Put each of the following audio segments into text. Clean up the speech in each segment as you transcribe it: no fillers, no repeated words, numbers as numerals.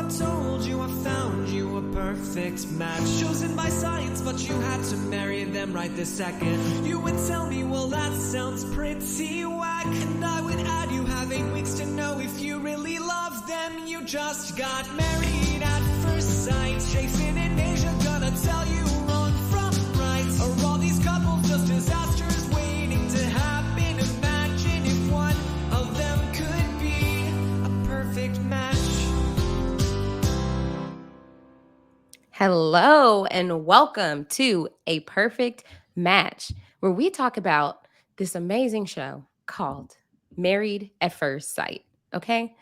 told you I found you a perfect match. Chosen by science, but you had to marry them right this second. You would tell me, well, that sounds pretty whack. And I would add, you have 8 weeks to know if you really love them. You just got married at first sight. Jason and Aysha gonna tell you wrong from right. Are all these couples just disasters waiting to happen? Imagine if one of them could be a perfect match. Hello and welcome to A Perfect Match, where we talk about this amazing show called Married at First Sight. Okay.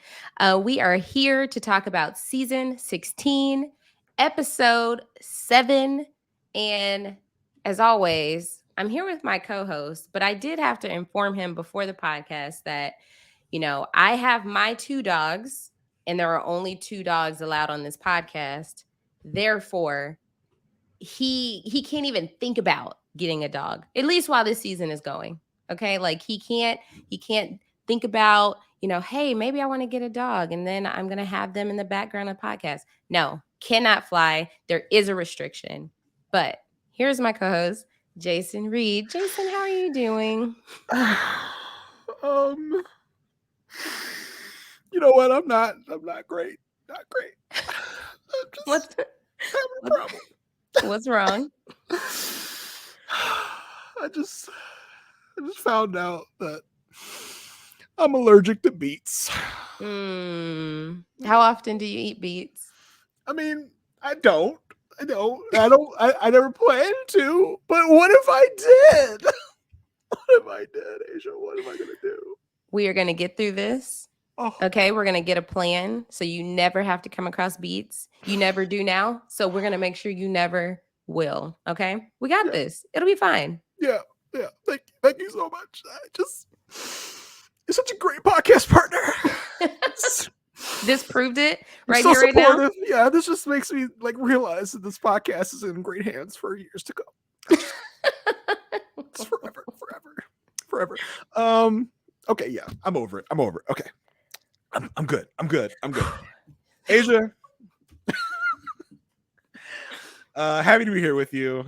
We are here to talk about season 16, episode 7. And as always, I'm here with my co host, but I did have to inform him before the podcast that, I have my 2 dogs, and there are only 2 dogs allowed on this podcast. Therefore, he can't even think about getting a dog, at least while this season is going. Okay, like he can't think about, hey, maybe I want to get a dog and then I'm gonna have them in the background of the podcast. No, cannot fly. There is a restriction. But here's my co-host, Jason Reed. Jason, how are you doing? You know what? I'm not great. Not great. I'm just having a problem. What's wrong? I just found out that I'm allergic to beets. How often do you eat beets? I mean, I never planned to, but what if I did? What if I did, Aysha? What am I gonna do? We are gonna get through this. Oh. Okay, we're gonna get a plan so you never have to come across beets. You never do now, so we're gonna make sure you never will. Okay, we got this. It'll be fine. Yeah. Thank you so much. You're such a great podcast partner. This proved it right so here, right now. Supportive. Yeah, this just makes me realize that this podcast is in great hands for years to come. It's forever. Okay, yeah, I'm over it. Okay, I'm good. Aysha, happy to be here with you.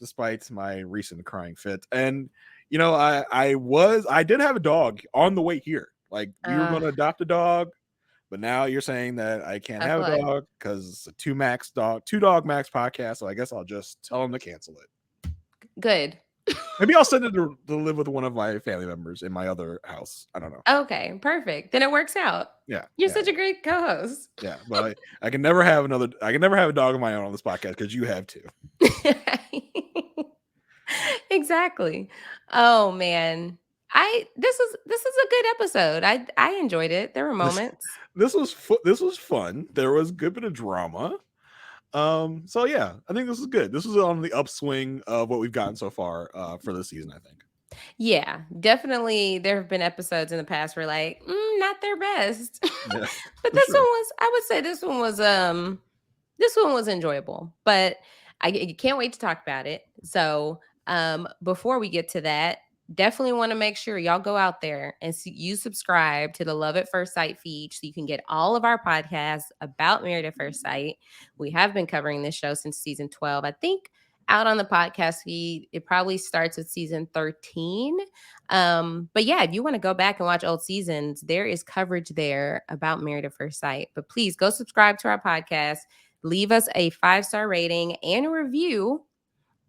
Despite my recent crying fit, and I did have a dog on the way here. Like you were going to adopt a dog, but now you're saying that I can't have a dog because it's a 2 dog max podcast. So I guess I'll just tell them to cancel it. Good. Maybe I'll send it to live with one of my family members in my other house. I don't know. Okay, perfect. Then it works out. Yeah, you're such a great co-host. Yeah, but I can never have a dog of my own on this podcast because you have 2. Exactly. Oh man, this is a good episode. I enjoyed it. There were moments. This was fun. There was a good bit of drama. So yeah, I think this is good. This is on the upswing of what we've gotten so far for this season, I think. Yeah, definitely. There have been episodes in the past where not their best. Yeah, but this one was, I would say this one was enjoyable, but I can't wait to talk about it. So before we get to that, definitely want to make sure y'all go out there and you subscribe to the Love at First Sight feed so you can get all of our podcasts about Married at First Sight. We have been covering this show since season 12. I think out on the podcast feed, it probably starts with season 13. But yeah, if you want to go back and watch old seasons, there is coverage there about Married at First Sight. But please go subscribe to our podcast, leave us a 5-star rating and a review.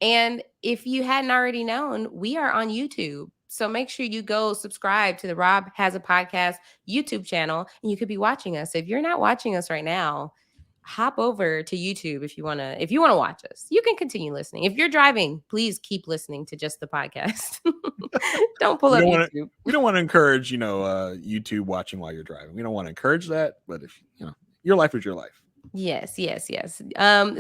And if you hadn't already known, we are on YouTube. So make sure you go subscribe to the Rob Has a Podcast YouTube channel, and you could be watching us. If you're not watching us right now, hop over to YouTube if you want to watch us. You can continue listening. If you're driving, please keep listening to just the podcast. Don't pull up YouTube. We don't want to encourage, YouTube watching while you're driving. We don't want to encourage that, but if your life is your life. Yes.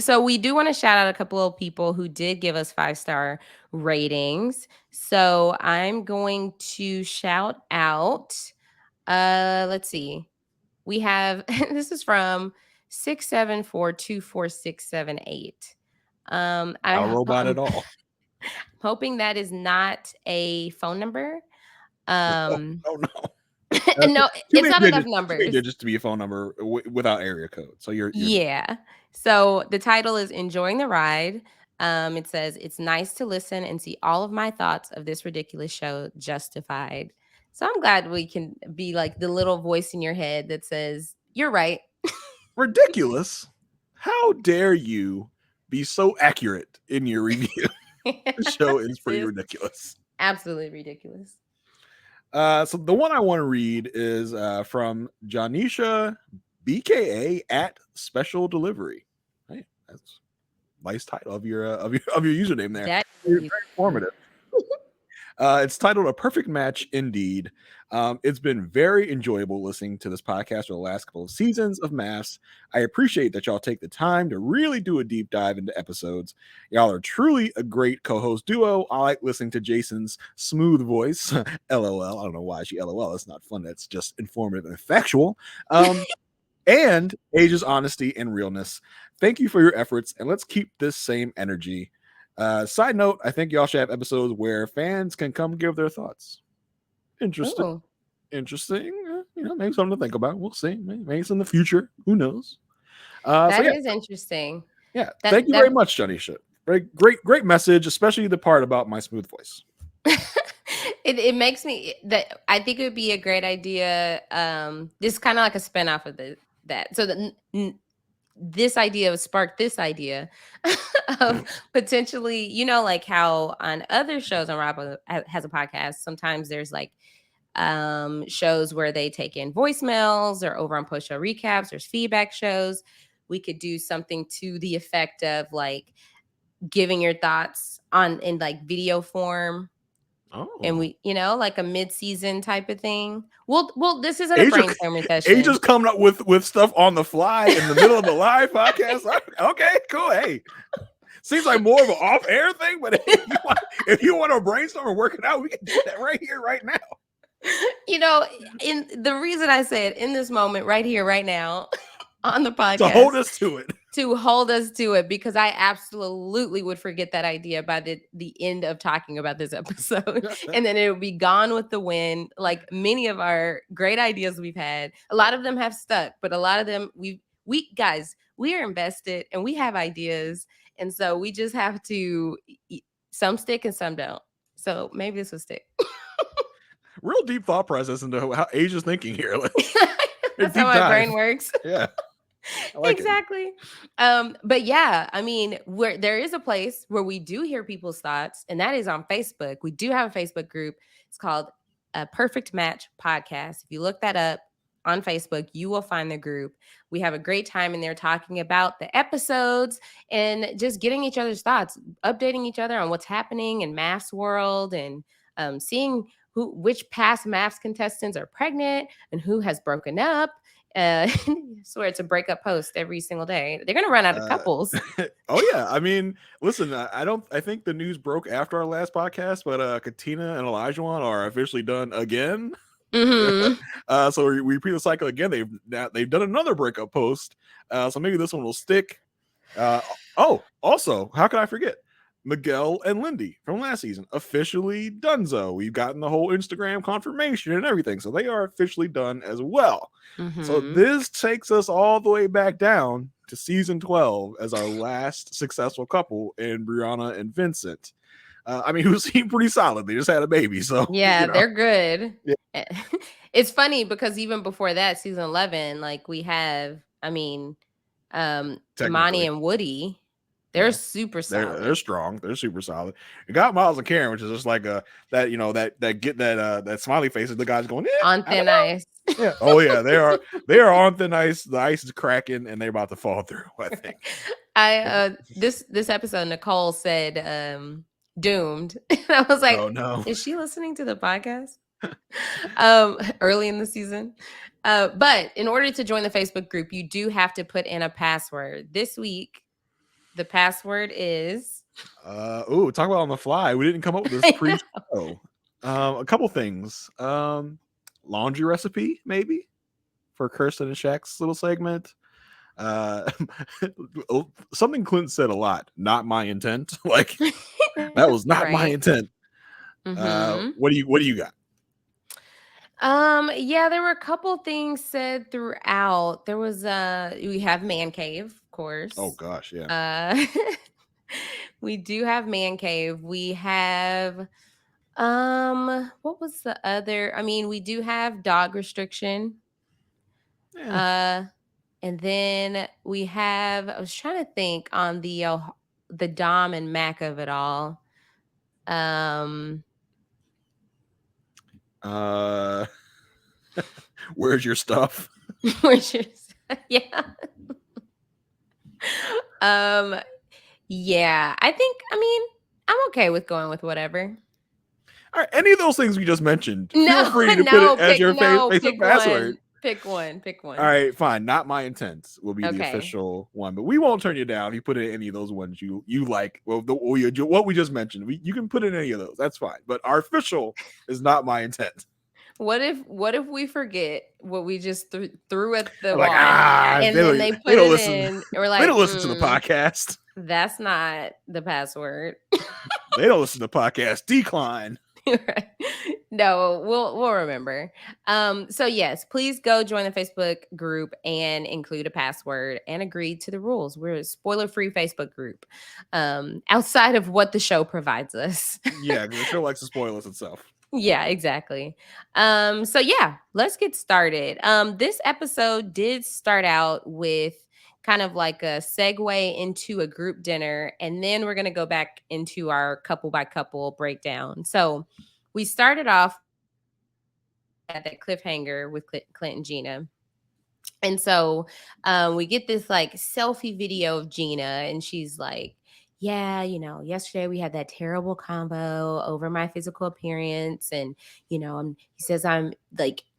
So we do want to shout out a couple of people who did give us 5-star ratings. So I'm going to shout out, let's see. We have, this is from 674-24678. Not a robot at all. Hoping that is not a phone number. Oh no. No, it's not enough numbers. Just to be a phone number without area code. So you're yeah. So the title is Enjoying the Ride. It says, it's nice to listen and see all of my thoughts of this ridiculous show justified. So I'm glad we can be like the little voice in your head that says, you're right. ridiculous. How dare you be so accurate in your review? The show is pretty ridiculous. Absolutely ridiculous. So the one I want to read is from Janisha BKA at Special Delivery. Hey, that's a nice title of your username there. That's very informative. It's titled A Perfect Match Indeed. It's been very enjoyable listening to this podcast for the last couple of seasons of MAFS. I appreciate that y'all take the time to really do a deep dive into episodes. Y'all are truly a great co-host duo. I like listening to Jason's smooth voice. LOL. I don't know why she LOL. It's not fun. That's just informative and factual. And Age's honesty and realness. Thank you for your efforts, and let's keep this same energy. Side note, I think y'all should have episodes where fans can come give their thoughts. Interesting. Ooh. Interesting. Maybe something to think about. We'll see. Maybe it's in the future. Who knows? That is interesting. Yeah. Thank you very much, Janisha. Great message, especially the part about my smooth voice. It makes me that I think it would be a great idea. This is kind of like a spinoff of that. So this idea would spark this idea of potentially, like how on other shows on RHAPup has a podcast, sometimes there's like shows where they take in voicemails, or over on post show recaps, there's feedback shows. We could do something to the effect of like giving your thoughts in like video form. Oh. And we, like a mid-season type of thing. Well, this isn't a brainstorming session. He just coming up with stuff on the fly in the middle of the live podcast. Okay, cool. Hey, seems like more of an off-air thing, but if you want to brainstorm and work it out, we can do that right here, right now. In the reason I said in this moment, right here, right now, on the podcast, to hold us to it, because I absolutely would forget that idea by the end of talking about this episode, and then it would be gone with the wind. Like many of our great ideas we've had, a lot of them have stuck, but a lot of them we are invested and we have ideas, and so we just have to, some stick and some don't. So maybe this will stick. Real deep thought process into how Aysha's thinking here. That's how my brain works. Yeah. Exactly. But yeah, I mean, where there is a place where we do hear people's thoughts, and that is on Facebook. We do have a Facebook group. It's called A Perfect Match Podcast. If you look that up on Facebook, you will find the group. We have a great time in there talking about the episodes and just getting each other's thoughts, updating each other on what's happening in MAFS world, and seeing which past MAFS contestants are pregnant and who has broken up. I swear it's a breakup post every single day. They're gonna run out of couples. Oh yeah, I mean, listen, I think the news broke after our last podcast, but Katina and Elijah are officially done again. Mm-hmm. So we repeat the cycle again. They've done another breakup post, so maybe this one will stick. Also, how could I forget? Miguel and Lindy from last season officially donezo. We've gotten the whole Instagram confirmation and everything, so they are officially done as well. Mm-hmm. So this takes us all the way back down to season 12 as our last successful couple in Brianna and Vincent. Who seem pretty solid. They just had a baby, so yeah, they're good. Yeah. It's funny because even before that, season 11, like we have, Imani and Woody. They're super solid. They're strong. They're super solid. You got Miles and Karen, which is just like that smiley face. The guy's going on thin ice. Yeah. Oh yeah, they are on thin ice. The ice is cracking and they're about to fall through, I think. This episode, Nicole said doomed. And I was like, oh no, is she listening to the podcast? Early in the season. But in order to join the Facebook group, you do have to put in a password. This week, the password is talk about on the fly. We didn't come up with this pre-show. A couple things. Laundry recipe, maybe, for Kirsten and Shaq's little segment. Something Clint said a lot. Not my intent. Like that was not my intent. Mm-hmm. What do you got? Yeah, there were a couple things said throughout. There was we have man cave, of Oh course. gosh, yeah. Uh we do have man cave. We have what was the other? I mean, we do have dog restriction. Yeah. And then we have, I was trying to think on the Dom and Mac of it all. Um Uh, where's your stuff? which is yeah. Um yeah, I mean, I'm okay with going with whatever. All right, any of those things we just mentioned, feel No, free to put it no, as your Facebook pick password. one. Pick one. Pick All one. right, fine. Not my intent will be the Okay. official one, but we won't turn you down if you put in any of those ones you like. Well, what we just mentioned, you can put in any of those. That's fine. But our official is not my intent. What if we forget what we just threw at the I'm wall, like, and then they put don't it listen. in, and we're like, They don't listen to the podcast. That's not the password. They don't listen to the podcast. Decline. Right. No, we'll remember. So yes, please go join the Facebook group and include a password and agree to the rules. We're a spoiler-free Facebook group. Outside of what the show provides us. Yeah, the show likes to spoil us itself. Yeah, exactly. So yeah, let's get started. This episode did start out with kind of like a segue into a group dinner, and then we're going to go back into our couple by couple breakdown. So we started off at that cliffhanger with Clint and Gina. And so we get this like selfie video of Gina, and she's like, yeah, yesterday we had that terrible combo over my physical appearance. And, he says I'm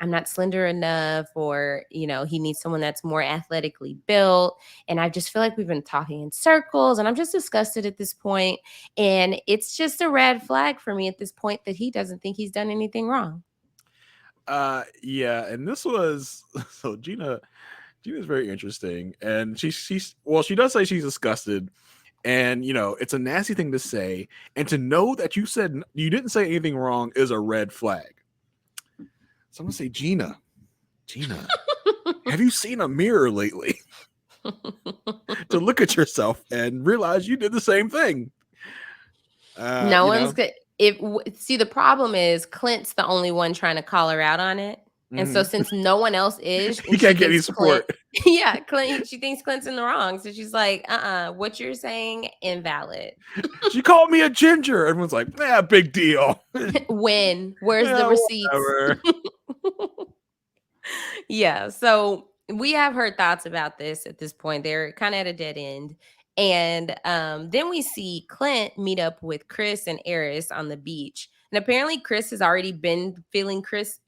not slender enough, or, he needs someone that's more athletically built. And I just feel like we've been talking in circles, and I'm just disgusted at this point. And it's just a red flag for me at this point that he doesn't think he's done anything wrong. Yeah, and this was so Gina's very interesting, and she does say she's disgusted, and it's a nasty thing to say, and to know that you didn't say anything wrong is a red flag. So I'm gonna say, Gina, have you seen a mirror lately to look at yourself and realize you did the same thing? No one's good. See, the problem is Clint's the only one trying to call her out on it. And so since no one else is, he can't get any support. Clint, she thinks Clint's in the wrong. So she's like, what you're saying, invalid. She called me a ginger. Everyone's like, yeah, big deal. When? Where's the receipts? Yeah. So we have heard thoughts about this at this point. They're kind of at a dead end. And then we see Clint meet up with Chris and Aerys on the beach. And apparently Clint has already been filling Chris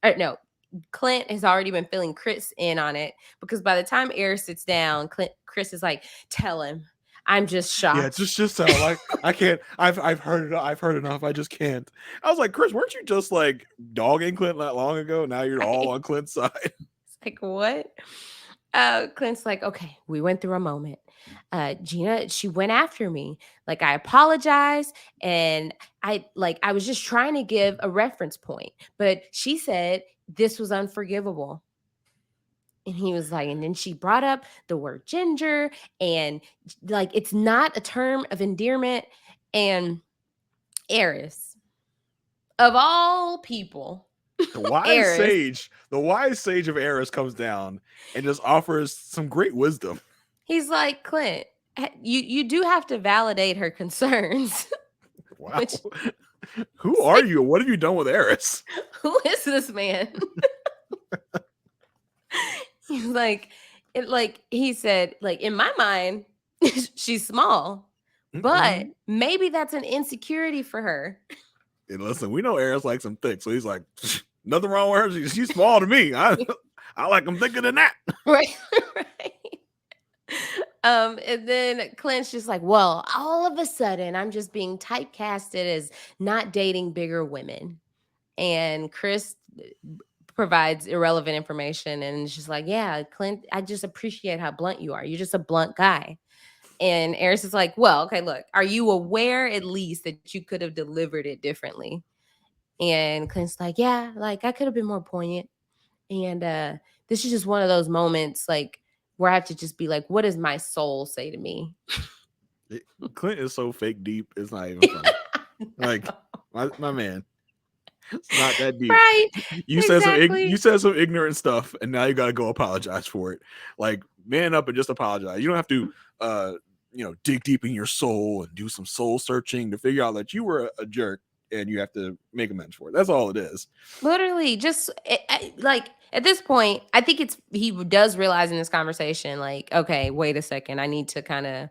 in on it, because by the time Aerys sits down, Chris is like, tell him I'm just shocked. Yeah, just tell him, I can't. I've heard enough. I just can't. I was like, Chris, weren't you just like dogging Clint not long ago? Now you're all on Clint's side. It's like, what? Clint's like, okay, we went through a moment. Gina, she went after me. Like, I apologize, and I was just trying to give a reference point, but she said this was unforgivable. And he was like, and then she brought up the word ginger, and like, it's not a term of endearment. And Aerys, of all people, the wise sage of Aerys comes down and just offers some great wisdom. He's like, Clint, you do have to validate her concerns. Wow. Who are you? What have you done with Aerys? Who is this man? He's like, he said, like, in my mind, she's small, but maybe that's an insecurity for her. And listen, we know Aerys likes them thick, so he's like, nothing wrong with her. She's small to me. I like them thicker than that. Right. And then Clint's just like, well, all of a sudden I'm just being typecasted as not dating bigger women. And Chris provides irrelevant information, and she's like, yeah, Clint, I just appreciate how blunt you are. You're just a blunt guy. And Aerys is like, well, okay, look, are you aware at least that you could have delivered it differently? And Clint's like, yeah, like I could have been more poignant. And this is just one of those moments like where I have to just be like, what does my soul say to me? Clint is so fake deep, it's not even funny. Like my man, it's not that deep. Right. You said Exactly. some ignorant stuff, and now you got to go apologize for it. Like, man up and just apologize. You don't have to dig deep in your soul and do some soul searching to figure out that you were a jerk, and you have to make amends for it. That's all it is. Literally, just like at this point, I think he does realize in this conversation, like, okay, wait a second, I need to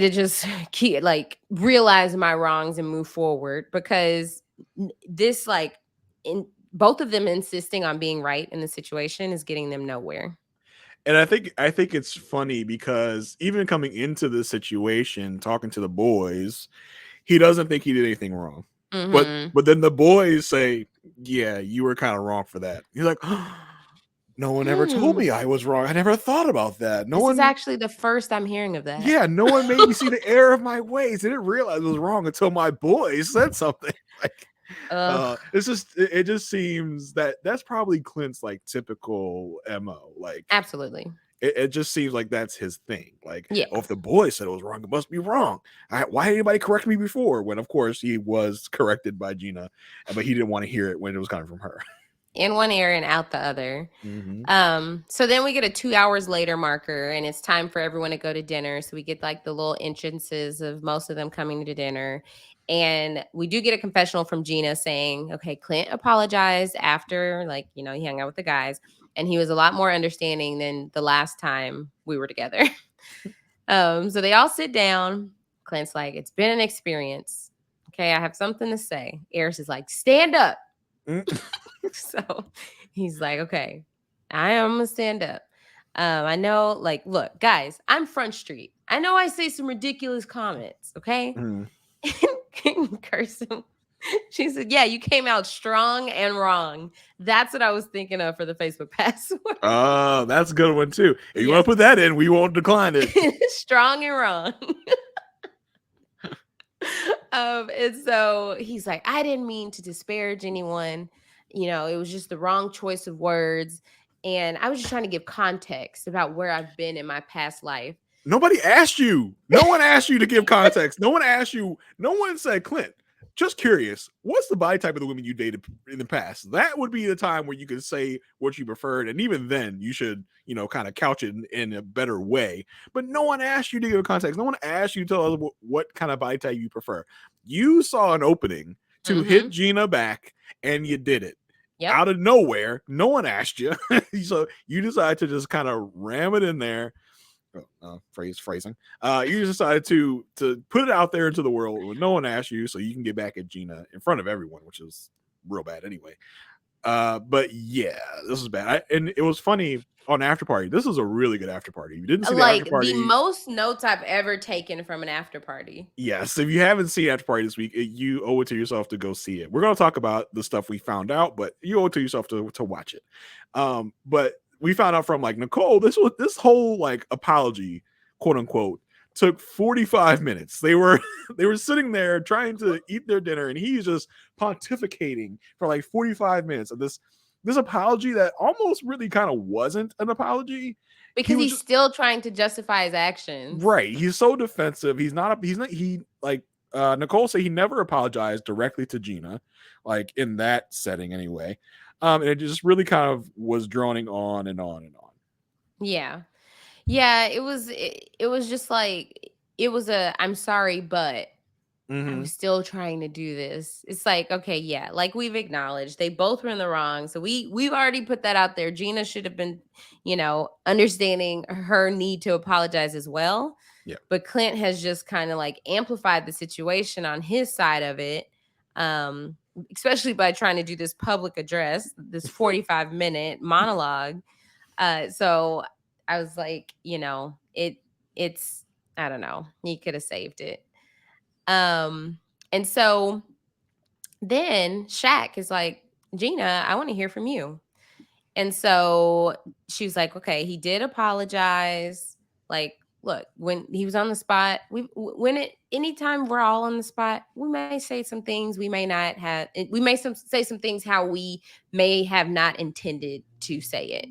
just keep like realize my wrongs and move forward, because this like in both of them insisting on being right in the situation is getting them nowhere. And I think it's funny because even coming into this situation, talking to the boys, he doesn't think he did anything wrong. Mm-hmm. But then the boys say, yeah, you were kind of wrong for that. He's like, oh, no one ever told me I was wrong. I never thought about that. This is actually the first I'm hearing of that. Yeah, no one made me see the error of my ways. I didn't realize it was wrong until my boys said something. Like, it just seems that's probably Clint's like typical MO. Like, absolutely. It just seems like that's his thing. Like, yeah. Oh, if the boy said it was wrong, it must be wrong. Why did anybody correct me before? When, of course, he was corrected by Gina, but he didn't want to hear it when it was coming from her. In one ear and out the other. Mm-hmm. So then we get a 2 hours later marker, and it's time for everyone to go to dinner. So we get like the little entrances of most of them coming to dinner. And we do get a confessional from Gina saying, okay, Clint apologized after, like, he hung out with the guys, and he was a lot more understanding than the last time we were together. So they all sit down. Clint's like, it's been an experience. Okay, I have something to say. Aerys is like, stand up. So he's like, okay, I am gonna stand up. I know, like, look, guys, I'm Front Street. I know I say some ridiculous comments, okay? Kirsten, she said, yeah, you came out strong and wrong. That's what I was thinking of for the Facebook password. Oh, that's a good one too. If you want to put that in, we won't decline it. Strong and wrong. And so he's like, I didn't mean to disparage anyone. It was just the wrong choice of words. And I was just trying to give context about where I've been in my past life. Nobody asked you. No one asked you to give context. No one asked you. No one said, Clint, just curious, what's the body type of the women you dated in the past? That would be the time where you could say what you preferred. And even then, you should, kind of couch it in a better way. But no one asked you to give context. No one asked you to tell us what kind of body type you prefer. You saw an opening to hit Gina back, and you did it. Yep. Out of nowhere. No one asked you. So you decided to just kind of ram it in there. Phrasing. You decided to put it out there into the world when no one asked you, so you can get back at Gina in front of everyone, which is real bad anyway. But yeah, this is bad. And it was funny on After Party. This is a really good after party. You didn't see the after party. The most notes I've ever taken from an after party. Yes, if you haven't seen After Party this week, you owe it to yourself to go see it. We're going to talk about the stuff we found out, but you owe it to yourself to watch it. But we found out from like Nicole, this whole like apology, quote unquote, took 45 minutes. They were sitting there trying to eat their dinner, and he's just pontificating for like 45 minutes of this apology that almost really kind of wasn't an apology, because he's still trying to justify his actions. Right. He's so defensive. Nicole said he never apologized directly to Gina, like in that setting anyway. And it just really kind of was droning on and on and on. Yeah. It was just like, it was I'm sorry, but I was still trying to do this. It's like, okay, yeah, like we've acknowledged they both were in the wrong. So we've already put that out there. Gina should have been, understanding her need to apologize as well. Yeah. But Clint has just kind of like amplified the situation on his side of it. Especially by trying to do this public address, this 45-minute monologue. So I was like, it's, I don't know, he could have saved it. And so then Shaq is like, Gina, I want to hear from you. And so she was like, okay, he did apologize. Like, look, when he was on the spot, anytime we're all on the spot, we may say some things we may not have. We may say some things how we may have not intended to say it.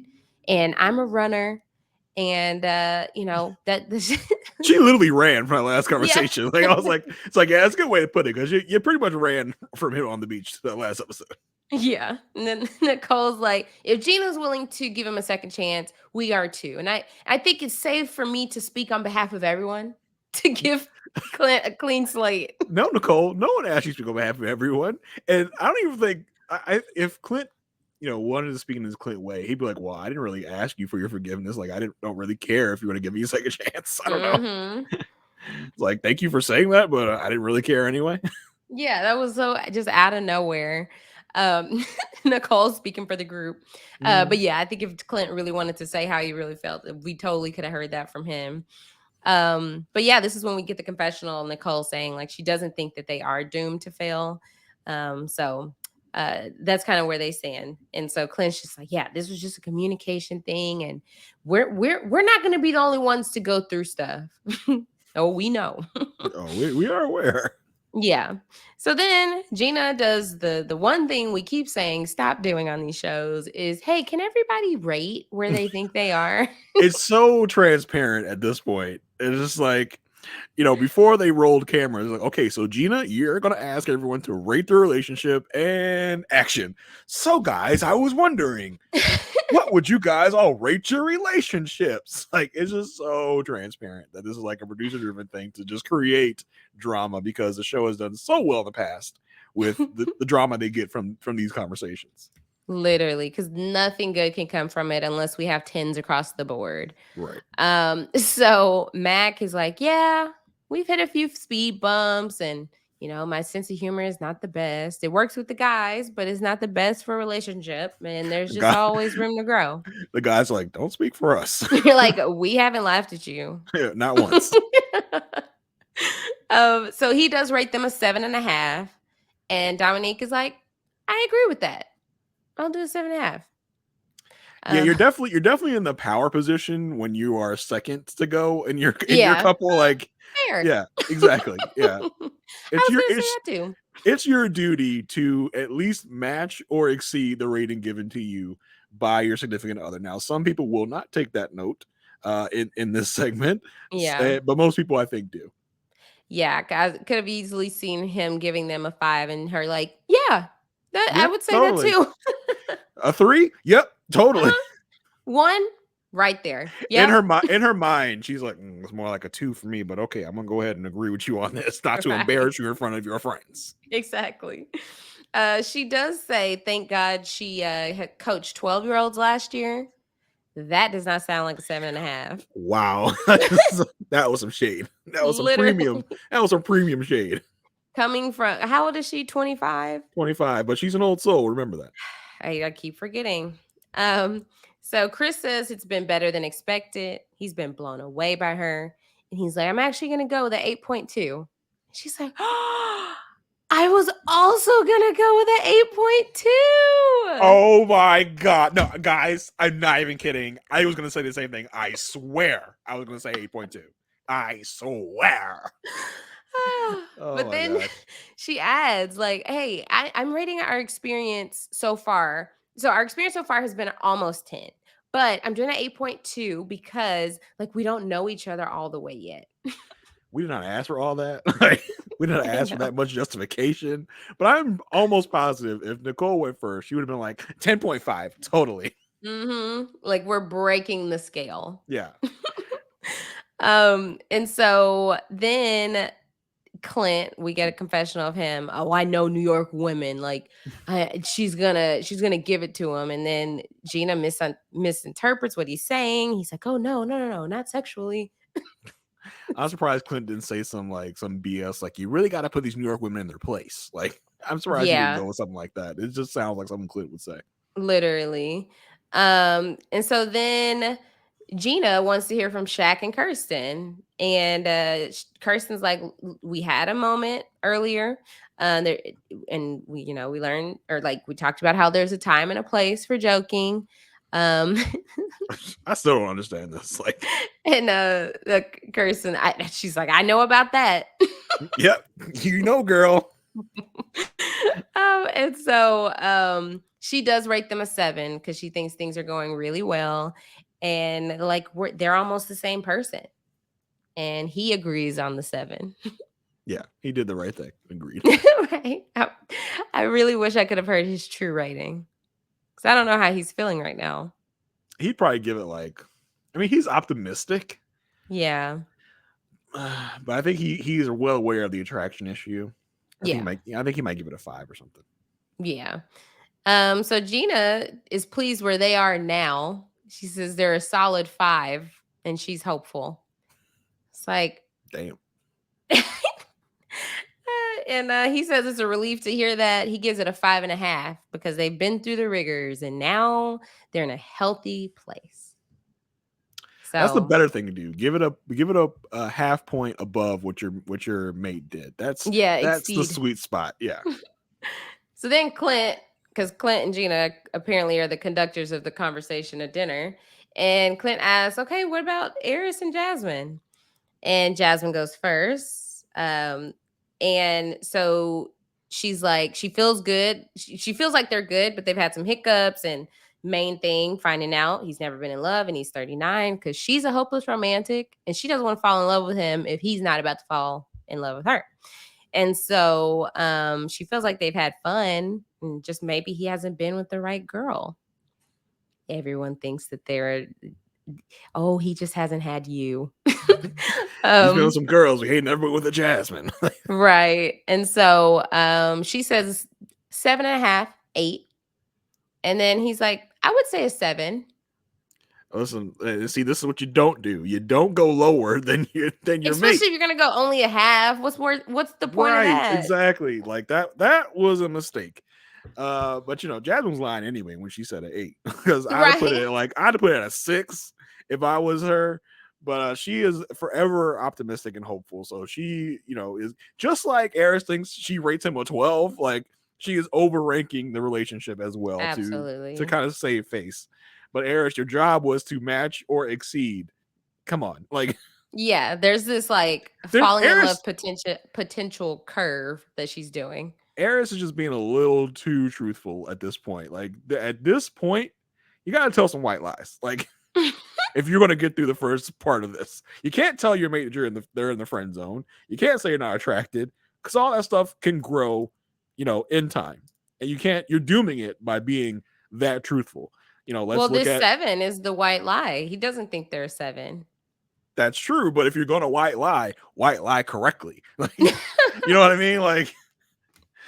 And I'm a runner, and that this. She literally ran from that last conversation. Yeah. Like I was like, it's like, yeah, that's a good way to put it, because you pretty much ran from him on the beach to that last episode. Yeah. And then Nicole's like, if Gina's willing to give him a second chance, we are too. And I think it's safe for me to speak on behalf of everyone to give Clint a clean slate. No, Nicole, no one asked you to go on behalf of everyone. And I don't even think if Clint, wanted to speak in his Clint way, he'd be like, well, I didn't really ask you for your forgiveness. Like, don't really care if you want to give me a second chance. I don't know. It's like, thank you for saying that, but I didn't really care anyway. Yeah, that was so just out of nowhere. Nicole speaking for the group. But yeah, I think if Clint really wanted to say how he really felt, we totally could have heard that from him. But yeah, this is when we get the confessional, Nicole saying like she doesn't think that they are doomed to fail. So that's kind of where they stand. And so Clint's just like, yeah, this was just a communication thing, and we're not going to be the only ones to go through stuff. Oh, we know. We are aware. Yeah. So then Gina does the one thing we keep saying stop doing on these shows is, hey, can everybody rate where they think they are? It's so transparent at this point. It's just like, before they rolled cameras, like, okay, so Gina, you're going to ask everyone to rate their relationship, and action. So guys, I was wondering, what would you guys all rate your relationships? Like, it's just so transparent that this is like a producer driven thing to just create drama, because the show has done so well in the past with the drama they get from these conversations. Literally, because nothing good can come from it unless we have 10s across the board. Right. So Mac is like, yeah, we've hit a few speed bumps, and my sense of humor is not the best. It works with the guys, but it's not the best for a relationship, and there's just always room to grow. The guys are like, don't speak for us. You're like, we haven't laughed at you. Yeah, not once. So he does rate them a 7.5, and Dominique is like, I agree with that. I'll do a 7.5. Yeah, you're definitely in the power position when you are second to go in your couple. Like, fair. Yeah, exactly. Yeah, it's your duty to at least match or exceed the rating given to you by your significant other. Now, some people will not take that note in this segment. Yeah, but most people, I think, do. Yeah, guys, could have easily seen him giving them a 5 and her like, yeah. I would say totally. That too. A 3? Yep, totally. 1 right there. Yep. In her mind, she's like, it's more like a 2 for me, but okay, I'm gonna go ahead and agree with you on this, not to embarrass you in front of your friends. Exactly. She does say, thank God she had coached 12-year-olds last year. That does not sound like a 7.5. Wow. That was some shade. That was some premium. That was some premium shade. Coming from, how old is she? 25? 25, but she's an old soul. Remember that. I keep forgetting. So Chris says it's been better than expected. He's been blown away by her. And he's like, I'm actually going to go with an 8.2. She's like, oh, I was also going to go with an 8.2. Oh my God. No, guys, I'm not even kidding. I was going to say the same thing. I swear I was going to say 8.2. I swear. But then she adds, like, hey, I'm rating our experience so far. So our experience so far has been almost 10, but I'm doing an 8.2 because like we don't know each other all the way yet. We did not ask for all that. We didn't ask for that much justification. But I'm almost positive if Nicole went first, she would have been like 10.5. Totally. Like we're breaking the scale. Yeah. And so then Clint, we get a confession of him. Oh, I know New York women. Like, she's gonna give it to him. And then Gina misinterprets what he's saying. He's like, oh no, not sexually. I'm surprised Clint didn't say some BS. Like, you really got to put these New York women in their place. Like, I'm surprised he didn't go with something like that. It just sounds like something Clint would say. Literally. And so then Gina wants to hear from Shaq and Kirsten, and Kirsten's like, we had a moment earlier, and we learned, or like we talked about how there's a time and a place for joking. Um, I still don't understand this. Like, and Kirsten, she's like, I know about that. yep, you know, girl. And so she does rate them a 7 because she thinks things are going really well, and like they're almost the same person. And he agrees on the 7. Yeah, he did the right thing. Agreed. Right. I really wish I could have heard his true rating, because I don't know how he's feeling right now. He'd probably give it like, I mean, he's optimistic. Yeah. But I think he's well aware of the attraction issue. I think he might give it a 5 or something. Yeah. So Gina is pleased where they are now. She says they're a solid 5, and she's hopeful. It's like, damn. And he says it's a relief to hear that. He gives it a 5.5 because they've been through the rigors and now they're in a healthy place. So that's the better thing to do. Give it a half point above what your mate did. That's the sweet spot. Yeah. So then because Clint and Gina apparently are the conductors of the conversation at dinner, and Clint asks, "Okay, what about Aerys and Jasmine?" And Jasmine goes first. And so she's like, she feels good. She feels like they're good, but they've had some hiccups. And main thing, finding out he's never been in love and he's 39, because she's a hopeless romantic and she doesn't want to fall in love with him if he's not about to fall in love with her. And so she feels like they've had fun, and just maybe he hasn't been with the right girl. Everyone thinks that he just hasn't had you. He's feeling some girls. He ain't never with a Jasmine. Right. And so she says 7.5, 8. And then he's like, I would say a 7. Listen, see, this is what you don't do. You don't go lower than your mate. Especially if you're gonna go only a half. What's the point of that? Exactly. Like that was a mistake. But Jasmine's lying anyway when she said an 8. Because I'd have put it at a 6 if I was her. But she is forever optimistic and hopeful. So she, is just like Aerys thinks she rates him a 12. Like, she is overranking the relationship as well. Absolutely. to kind of save face. But Aerys, your job was to match or exceed. Come on, like. Yeah, there's this like falling in love potential curve that she's doing. Aerys is just being a little too truthful at this point. Like, at this point, you gotta tell some white lies. Like. If you're going to get through the first part of this, you can't tell your mate that they're in the friend zone. You can't say you're not attracted, because all that stuff can grow, in time. And you're dooming it by being that truthful. This 7 is the white lie. He doesn't think they're a 7. That's true. But if you're going to white lie correctly. Like, you know what I mean? Like,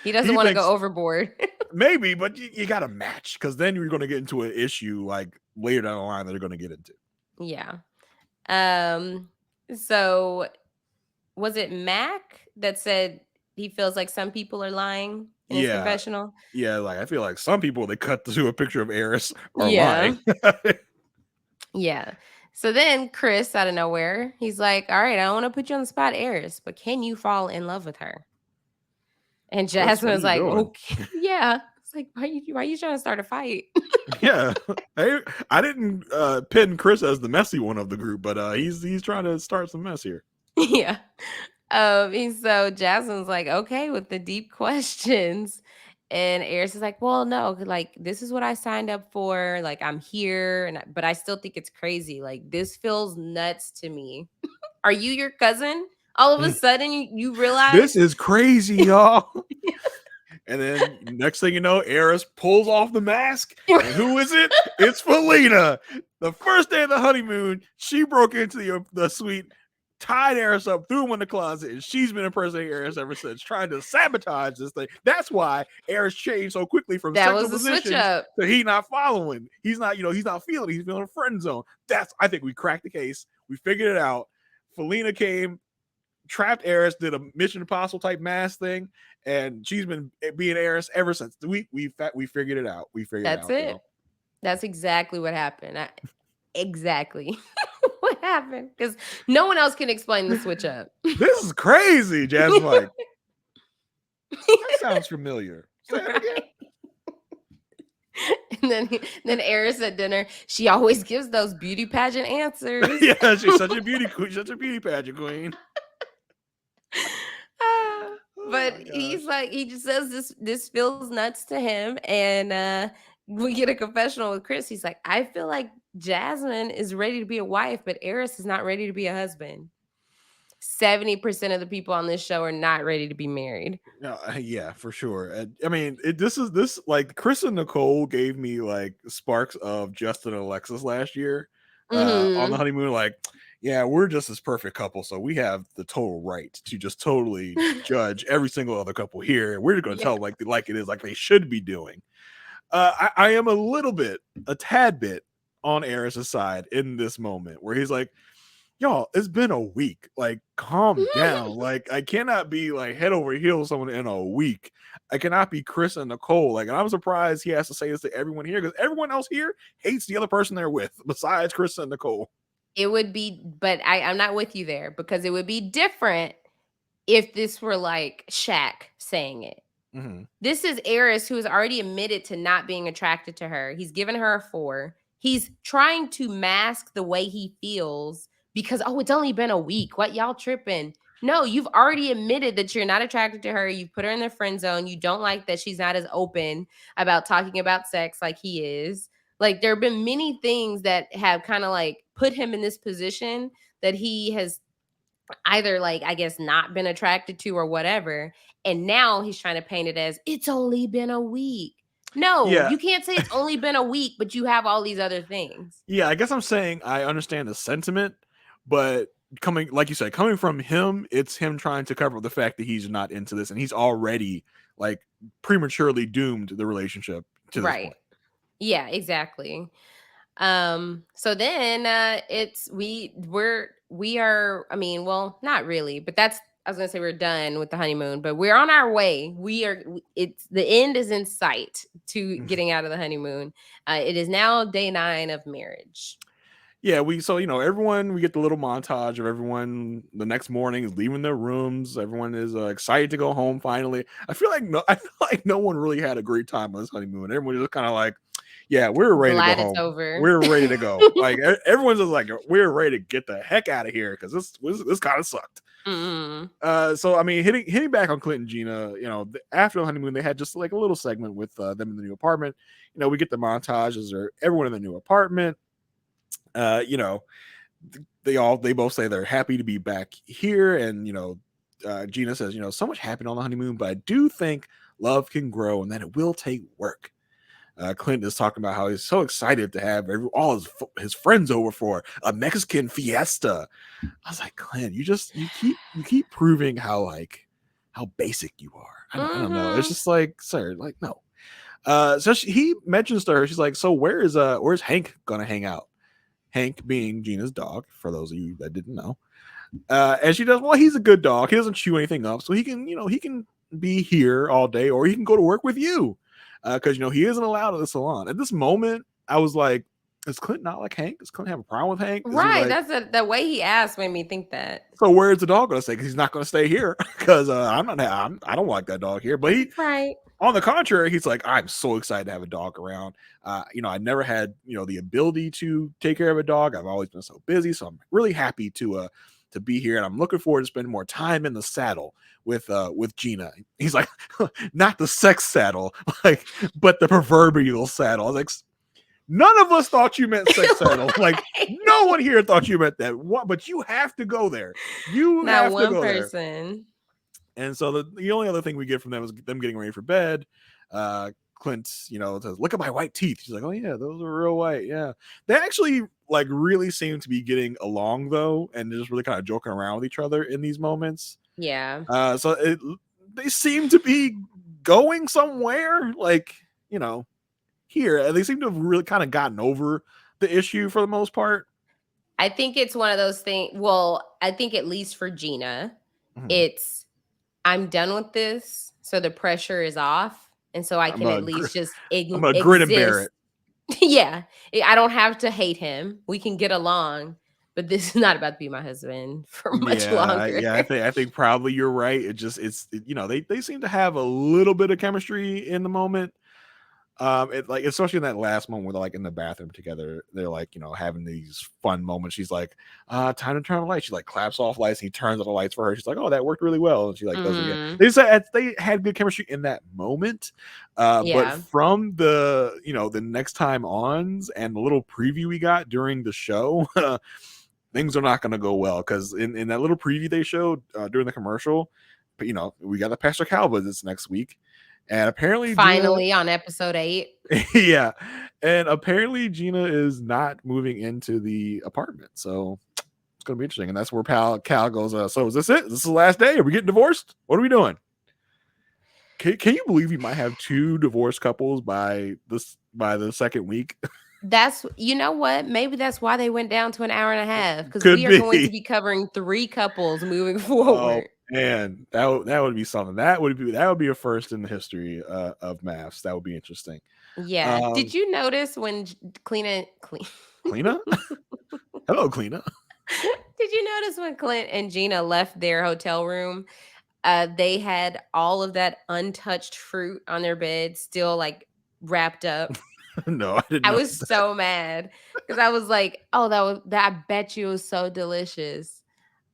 he doesn't want to go overboard. Maybe, but you got to match, because then you're going to get into an issue like later down the line that they're going to get into. Yeah. So was it Mac that said he feels like some people are lying in his confessional? Yeah, like I feel like some people they cut to a picture of Aerys are lying. Yeah. So then Chris, out of nowhere, he's like, all right, I don't want to put you on the spot, Aerys, but can you fall in love with her? And Jasmine was like, okay. Yeah. It's like, why are you trying to start a fight? Yeah. I didn't pin Chris as the messy one of the group, but he's trying to start some mess here. Yeah. And so Jasmine's like, okay, with the deep questions. And Aerys is like, well, no, like, this is what I signed up for. Like, I'm here, but I still think it's crazy. Like, this feels nuts to me. Are you your cousin? All of a sudden, you realize this is crazy, y'all. And then next thing you know, Aerys pulls off the mask. And who is it? It's Felina. The first day of the honeymoon, she broke into the suite, tied Aerys up, threw him in the closet, and she's been impersonating Aerys ever since, trying to sabotage this thing. That's why Aerys changed so quickly from sexual positions to he not following. He's not, he's not feeling it. He's feeling a friend zone. I think we cracked the case. We figured it out. Felina came, trapped Aerys, did a Mission Impossible type mask thing, and she's been being Aerys ever since. We figured it out. We figured it out. That's it. Girl. That's exactly what happened. Exactly what happened, because no one else can explain the switch up. This is crazy. Jasmine's like, that sounds familiar. Say it again. then Aerys at dinner, she always gives those beauty pageant answers. Yeah, she's such a beauty queen, such a beauty pageant queen. But he's like, he just says this feels nuts to him, and we get a confessional with Chris. He's like, I feel like Jasmine is ready to be a wife, but Aerys is not ready to be a husband. 70% of the people on this show are not ready to be married. No, yeah, for sure. I mean, this like Chris and Nicole gave me like sparks of Justin and Alexis last year on the honeymoon. Like, yeah, we're just this perfect couple, so we have the total right to just totally judge every single other couple here. We're just going to tell them like it is, like they should be doing. I am a tad bit on Aerys' side in this moment where he's like, y'all, it's been a week. Like, calm down. Like, I cannot be like head over heels with someone in a week. I cannot be Chris and Nicole. Like, and I'm surprised he has to say this to everyone here because everyone else here hates the other person they're with besides Chris and Nicole. It would be, but I'm not with you there because it would be different if this were like Shaq saying it. Mm-hmm. This is Aerys, who has already admitted to not being attracted to her. He's given her a 4. He's trying to mask the way he feels because, oh, it's only been a week. What, y'all tripping? No, you've already admitted that you're not attracted to her. You've put her in the friend zone. You don't like that she's not as open about talking about sex like he is. Like, there have been many things that have kind of like put him in this position that he has either, like, I guess, not been attracted to or whatever. And now he's trying to paint it as it's only been a week. No, you can't say it's only been a week, but you have all these other things. Yeah, I guess I'm saying I understand the sentiment, but coming, like you said, coming from him, it's him trying to cover up the fact that he's not into this and he's already like prematurely doomed the relationship to this point. Yeah, exactly. So then we are, I mean, well, not really, but I was gonna say we're done with the honeymoon, but we're on our way. It's the end is in sight to getting out of the honeymoon. It is now day 9 of marriage. Yeah, everyone, we get the little montage of everyone the next morning is leaving their rooms. Everyone is excited to go home finally. I feel like no one really had a great time on this honeymoon. Everyone was just kind of like, yeah, we're ready to go home. Over. We're ready to go. Like everyone's just like, we're ready to get the heck out of here because this kind of sucked. So I mean, hitting back on Clint and Gina, after the honeymoon, they had just like a little segment with them in the new apartment. We get the montages or everyone in the new apartment. They both say they're happy to be back here, and Gina says, so much happened on the honeymoon, but I do think love can grow and that it will take work. Clint is talking about how he's so excited to have all his friends over for a Mexican fiesta. I was like, Clint, you keep proving how basic you are. I don't know. It's just like, sir, like, no. So he mentions to her, she's like, so where's Hank gonna hang out? Hank being Gina's dog, for those of you that didn't know. And she does, well, he's a good dog. He doesn't chew anything up, so he can be here all day, or he can go to work with you. Because he isn't allowed at the salon. At this moment, I was like, is Clint not like Hank? Does Clint have a problem with Hank? Right. That's the way he asked made me think that. So where's the dog gonna stay? Because he's not gonna stay here. Because I don't like that dog here. But on the contrary, he's like, I'm so excited to have a dog around. I never had the ability to take care of a dog. I've always been so busy, so I'm really happy to be here, and I'm looking forward to spending more time in the saddle with Gina. He's like, not the sex saddle, but the proverbial saddle. I was like, none of us thought you meant sex saddle. Like, no one here thought you meant that. What? But you have to go there. You not have one to go person. There. And so the only other thing we get from them is them getting ready for bed. Clint, says, look at my white teeth. She's like, oh yeah, those are real white. Yeah. They actually really seem to be getting along though, and just really kind of joking around with each other in these moments. Yeah. So they seem to be going somewhere, here. They seem to have really kind of gotten over the issue for the most part. I think it's one of those things. Well, I think at least for Gina, it's, I'm done with this, so the pressure is off. And so I can at least just I'm gonna grin and bear it. Yeah. I don't have to hate him. We can get along. But this is not about to be my husband for much longer. Yeah, I think probably you're right. They seem to have a little bit of chemistry in the moment. It like especially in that last moment where they're like in the bathroom together, they're like, you know, having these fun moments. She's like, time to turn on the lights. She like claps off lights, and he turns on the lights for her. She's like, oh, that worked really well. And she like does it again. They said they had good chemistry in that moment. But from the, you know, the next time ons and the little preview we got during the show, things are not going to go well, because in that little preview they showed during the commercial, but you know, we got the Pastor Calva this next week. And apparently finally on episode 8. Yeah. And apparently Gina is not moving into the apartment. So it's gonna be interesting. And that's where Cal goes, so is this it? Is this the last day? Are we getting divorced? What are we doing? Can you believe we might have 2 divorced couples by the second week? That's, you know what? Maybe that's why they went down to an hour and a half, because we are going to be covering 3 couples moving forward. Oh man, that would be something. That would be a first in the history of MAFS. That would be interesting. Yeah. Did you notice when Cleena? Hello, Cleena. Did you notice when Clint and Gina left their hotel room? They had all of that untouched fruit on their bed, still like wrapped up. No, I didn't. I was so mad because I was like, "Oh, that I bet you was so delicious."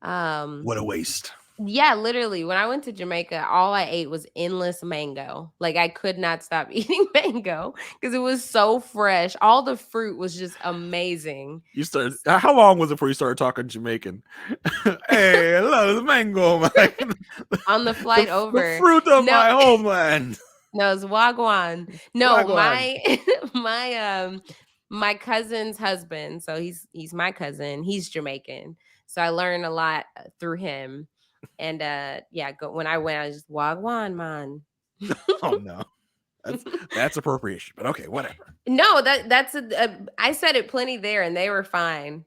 What a waste. Yeah, literally. When I went to Jamaica, all I ate was endless mango. Like I could not stop eating mango because it was so fresh. All the fruit was just amazing. How long was it before you started talking Jamaican? Hey, hello, the mango, man. On the flight over. The fruit of my homeland. No, it's wagwan. No, my cousin's husband. So he's my cousin. He's Jamaican. So I learned a lot through him. And when I went, I was just wagwan, man. Oh no, that's appropriation. But okay, whatever. No, that's I said it plenty there, and they were fine.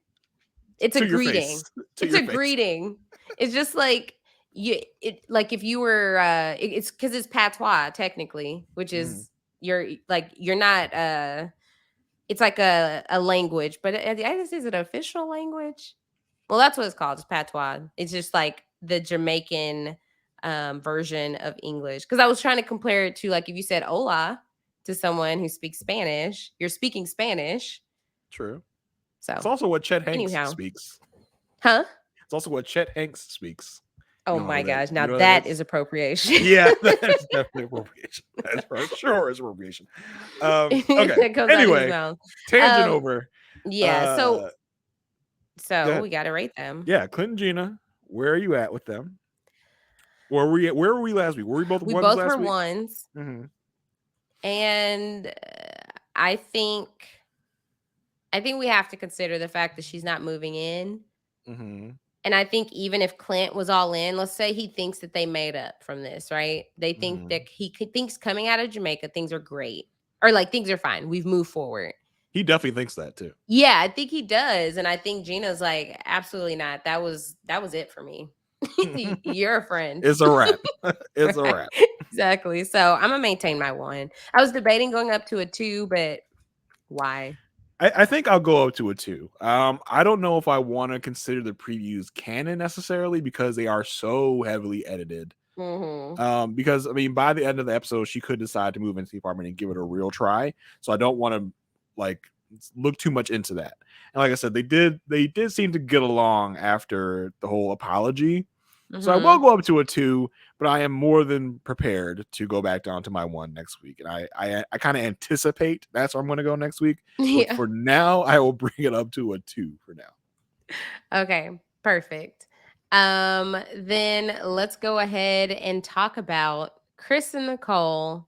It's a greeting. It's a greeting. It's just like if you were it's because it's patois technically, which is you're not it's like a language, but I guess is it an official language? Well, that's what it's called. It's patois. It's just like the Jamaican version of English. Because I was trying to compare it to, like, if you said hola to someone who speaks Spanish, you're speaking Spanish. True. So it's also what Chet Hanks speaks. Huh? It's also what Chet Hanks speaks. Oh my gosh! Now that is appropriation. Yeah, that's definitely appropriation. That's for sure is appropriation. Okay. Anyway, tangent over. Yeah. So we got to rate them. Yeah, Clint and Gina. Where are you at with them? Where were we last week? Were we both ones last week? We both were ones. Mm-hmm. And I think we have to consider the fact that she's not moving in. Mm-hmm. And I think even if Clint was all in, let's say he thinks that they made up from this, right? They think that he thinks coming out of Jamaica, things are great. Or like things are fine. We've moved forward. He definitely thinks that too. Yeah, I think he does. And I think Gina's like, absolutely not. That was it for me. You're a friend. It's a wrap. It's a wrap. Exactly. So I'm gonna maintain my 1. I was debating going up to a 2, but why? I think I'll go up to a 2. I don't know if I want to consider the previews canon necessarily because they are so heavily edited. Mm-hmm. Because I mean, by the end of the episode, she could decide to move into the apartment and give it a real try. So I don't want to like look too much into that. And like I said, they did seem to get along after the whole apology. Mm-hmm. So I will go up to a 2, but I am more than prepared to go back down to my 1 next week. And I kind of anticipate that's where I'm going to go next week. Yeah. But for now, I will bring it up to a 2 for now. Okay, perfect. Then let's go ahead and talk about Chris and Nicole.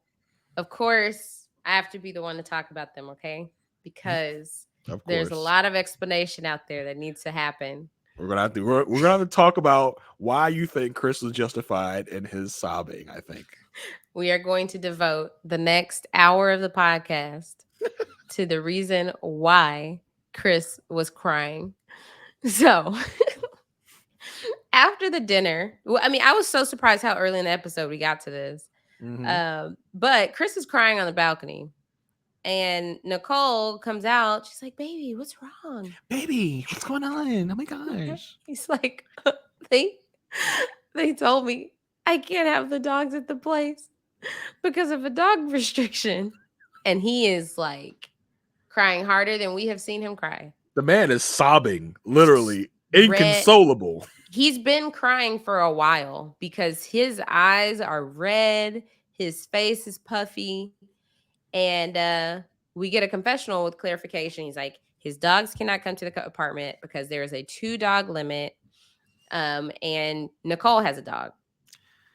Of course, I have to be the one to talk about them, okay? Because there's a lot of explanation out there that needs to happen. We're gonna have to talk about why you think Chris was justified in his sobbing. I think we are going to devote the next hour of the podcast to the reason why Chris was crying. So after the dinner, I mean, I was so surprised how early in the episode we got to this. Mm-hmm. But Chris is crying on the balcony. And Nicole comes out. She's like, "Baby, what's wrong? Baby, what's going on? Oh my gosh!" He's like, "They told me I can't have the dogs at the place because of a dog restriction." and he is like crying harder than we have seen him cry. The man is sobbing, literally inconsolable. He's been crying for a while because his eyes are red, his face is puffy, and we get a confessional with clarification. He's like, his dogs cannot come to the apartment because there is a 2-dog limit, and Nicole has a dog.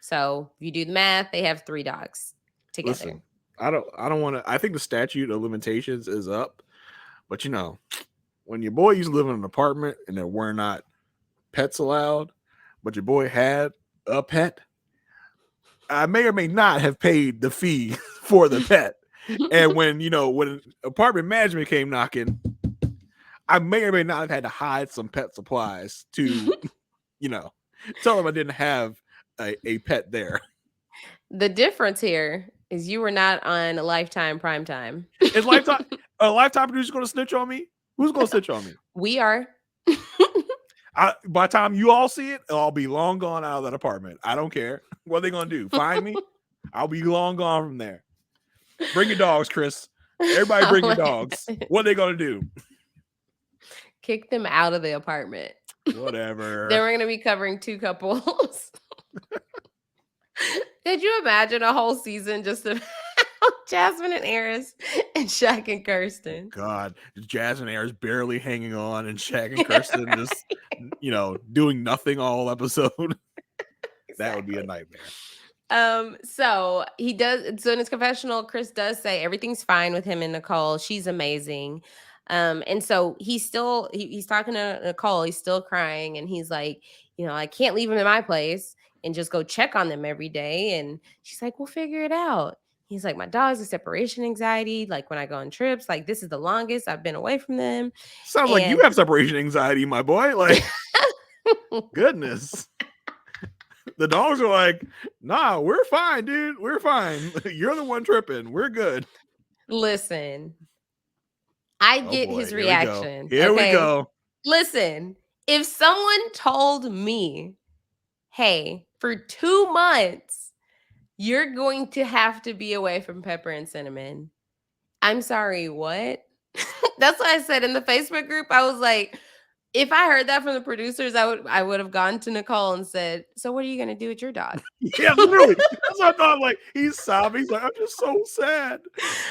So if you do the math, they have 3 dogs together. Listen, I don't want to. I think the statute of limitations is up, but you know, when your boy used to live in an apartment and there were not pets allowed, but your boy had a pet, I may or may not have paid the fee for the pet. And when apartment management came knocking, I may or may not have had to hide some pet supplies to, tell them I didn't have a pet there. The difference here is you were not on a Lifetime primetime. Is Lifetime a Lifetime producer going to snitch on me? Who's going to snitch on me? We are. By the time you all see it, I'll be long gone out of that apartment. I don't care. What are they going to do? Find me? I'll be long gone from there. Bring your dogs, Chris. Everybody bring your dogs. What are they going to do? Kick them out of the apartment. Whatever. Then we're going to be covering 2 couples. Could you imagine a whole season just of Jasmine and Aerys and Shaq and Kirsten? God, Jasmine and Aerys barely hanging on and Shaq and Kirsten just, doing nothing all episode. Exactly. That would be a nightmare. So in his confessional, Chris does say everything's fine with him and Nicole. She's amazing. And so he's talking to Nicole. He's still crying, and he's like, I can't leave him in my place and just go check on them every day. And she's like, we'll figure it out. He's like, my dog's a separation anxiety. Like when I go on trips, like this is the longest I've been away from them. Sounds like you have separation anxiety, my boy. Like, goodness. The dogs are like, nah, we're fine, dude. We're fine. You're the one tripping. We're good. Listen, I get his reaction. Here we go. Listen, if someone told me, hey, for 2 months, you're going to have to be away from Pepper and Cinnamon. I'm sorry, what? That's what I said in the Facebook group. I was like, if I heard that from the producers, I would have gone to Nicole and said, so what are you going to do with your dog? Yeah, literally. That's what I thought. Like, he's sobbing. He's like, I'm just so sad.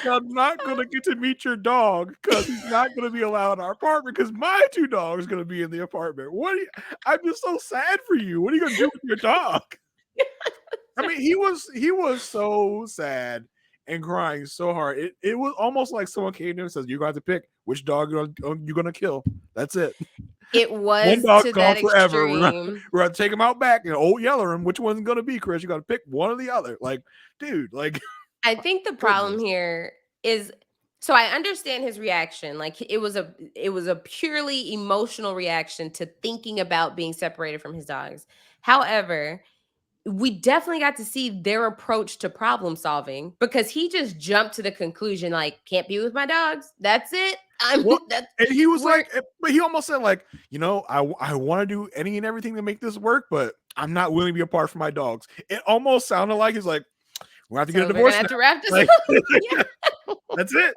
I'm not going to get to meet your dog because he's not going to be allowed in our apartment because my 2 dogs are going to be in the apartment. I'm just so sad for you. What are you going to do with your dog? I mean, he was so sad and crying so hard. It was almost like someone came to him and says, you're going to have to pick which dog you're going to kill. That's it. It was one dog to gone that forever. extreme. We're gonna take him out back and yeller him. Which one's gonna be, Chris? You gotta pick one or the other. Like, dude, like. I think the problem here is, so I understand his reaction. Like it was a purely emotional reaction to thinking about being separated from his dogs. However, we definitely got to see their approach to problem solving because he just jumped to the conclusion, like, can't be with my dogs. That's it. And he was like, but he almost said, like, I want to do any and everything to make this work, but I'm not willing to be apart from my dogs. It almost sounded like he's like, we're going to have to get a divorce. We're going to have to wrap this like, up. Yeah. That's it.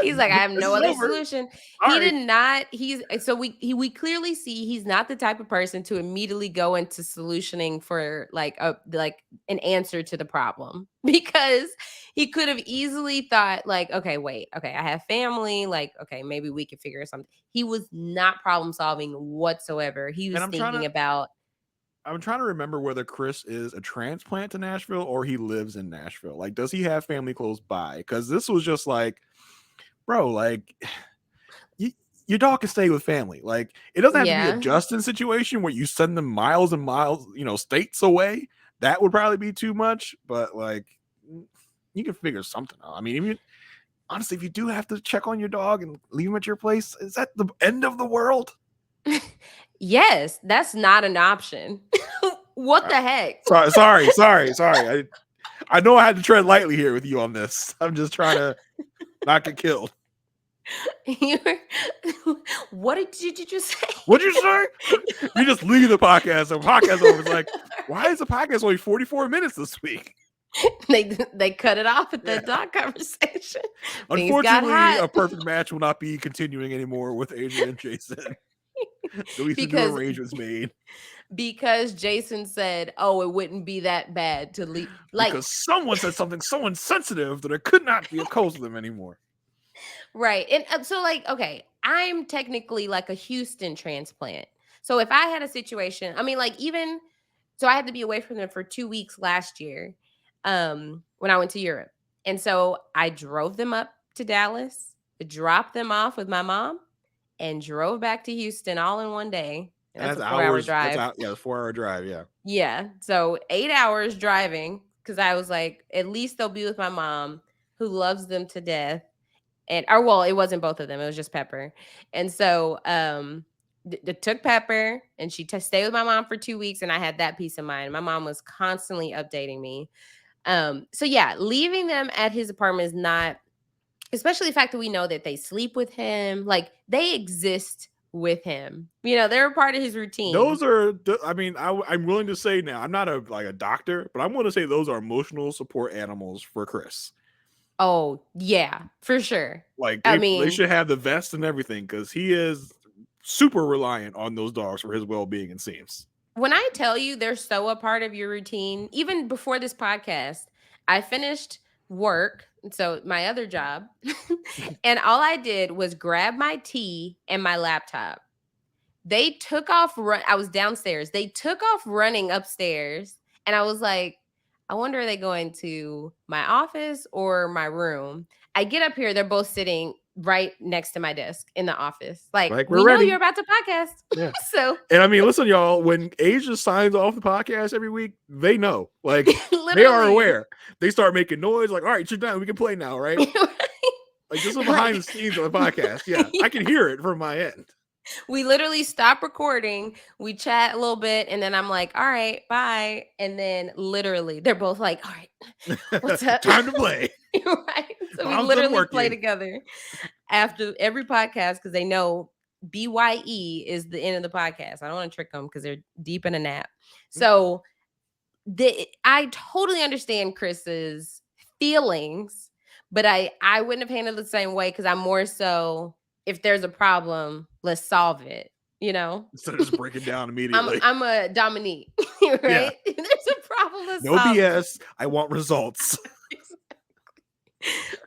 He's like, I have no other solution. All he right. did not. We clearly see he's not the type of person to immediately go into solutioning for like an answer to the problem, because he could have easily thought like, okay, I have family. Like, okay, maybe we could figure something. He was not problem solving whatsoever. He was thinking about. I'm trying to remember whether Chris is a transplant to Nashville or he lives in Nashville. Like, does he have family close by? Because this was just like, bro, like, your dog can stay with family. Like, it doesn't have to be a Justin situation where you send them miles and miles, states away. That would probably be too much. But, like, you can figure something out. I mean, honestly, if you do have to check on your dog and leave him at your place, is that the end of the world? Yes, that's not an option. What the heck? Sorry. I know I had to tread lightly here with you on this. I'm just trying to not get killed. What did you just say? What'd you say? You just leave the podcast. The podcast over. It's like, why is the podcast only 44 minutes this week? They cut it off at the dog conversation. Unfortunately, a perfect match will not be continuing anymore with Aysha and Jason. At least the new arrangements made. Because Jason said, "Oh, it wouldn't be that bad to leave." Like, because someone said something so insensitive that it could not be close to them anymore. Right. And so, like, okay, I'm technically like a Houston transplant. So if I had a situation, I mean, like, even so, I had to be away from them for 2 weeks last year, when I went to Europe. And so I drove them up to Dallas, dropped them off with my mom, and drove back to Houston all in one day. And that's a 4-hour drive. Yeah, a 4-hour drive. Yeah. Yeah. So 8 hours driving, because I was like, at least they'll be with my mom, who loves them to death. And well, it wasn't both of them, it was just Pepper. And so took Pepper, and she stayed with my mom for 2 weeks, and I had that peace of mind. My mom was constantly updating me. So yeah, leaving them at his apartment is not, especially the fact that we know that they sleep with him, like they exist with him. You know, they're a part of his routine. Those are, I mean, I'm willing to say now, I'm not a doctor, but I'm going to say those are emotional support animals for Chris. Oh, yeah, for sure. Like, they should have the vest and everything, because he is super reliant on those dogs for his well-being, it seems. When I tell you they're so a part of your routine, even before this podcast, I finished work, so my other job, and all I did was grab my tea and my laptop. They took off, I was downstairs. They took off running upstairs, and I was like, I wonder, are they going to my office or my room? I get up here, they're both sitting right next to my desk in the office. Like we know you're about to podcast. Yeah. So, and I mean, listen, y'all, when Aysha signs off the podcast every week, they know. Like, they are aware. They start making noise, like, all right, you're done. We can play now, right? Like, this is behind the scenes of the podcast. Yeah, I can hear it from my end. We literally stop recording, we chat a little bit, and then I'm like, all right, bye. And then literally they're both like, all right, what's up? Time to play. Right. So we literally play together after every podcast, because they know BYE is the end of the podcast. I don't want to trick them because they're deep in a nap. So I totally understand Chris's feelings, but I wouldn't have handled it the same way, because I'm more so, if there's a problem, let's solve it, you know? Instead of just break it down immediately. I'm a Dominique, right? Yeah. There's a problem, let's solve BS. It. I want results.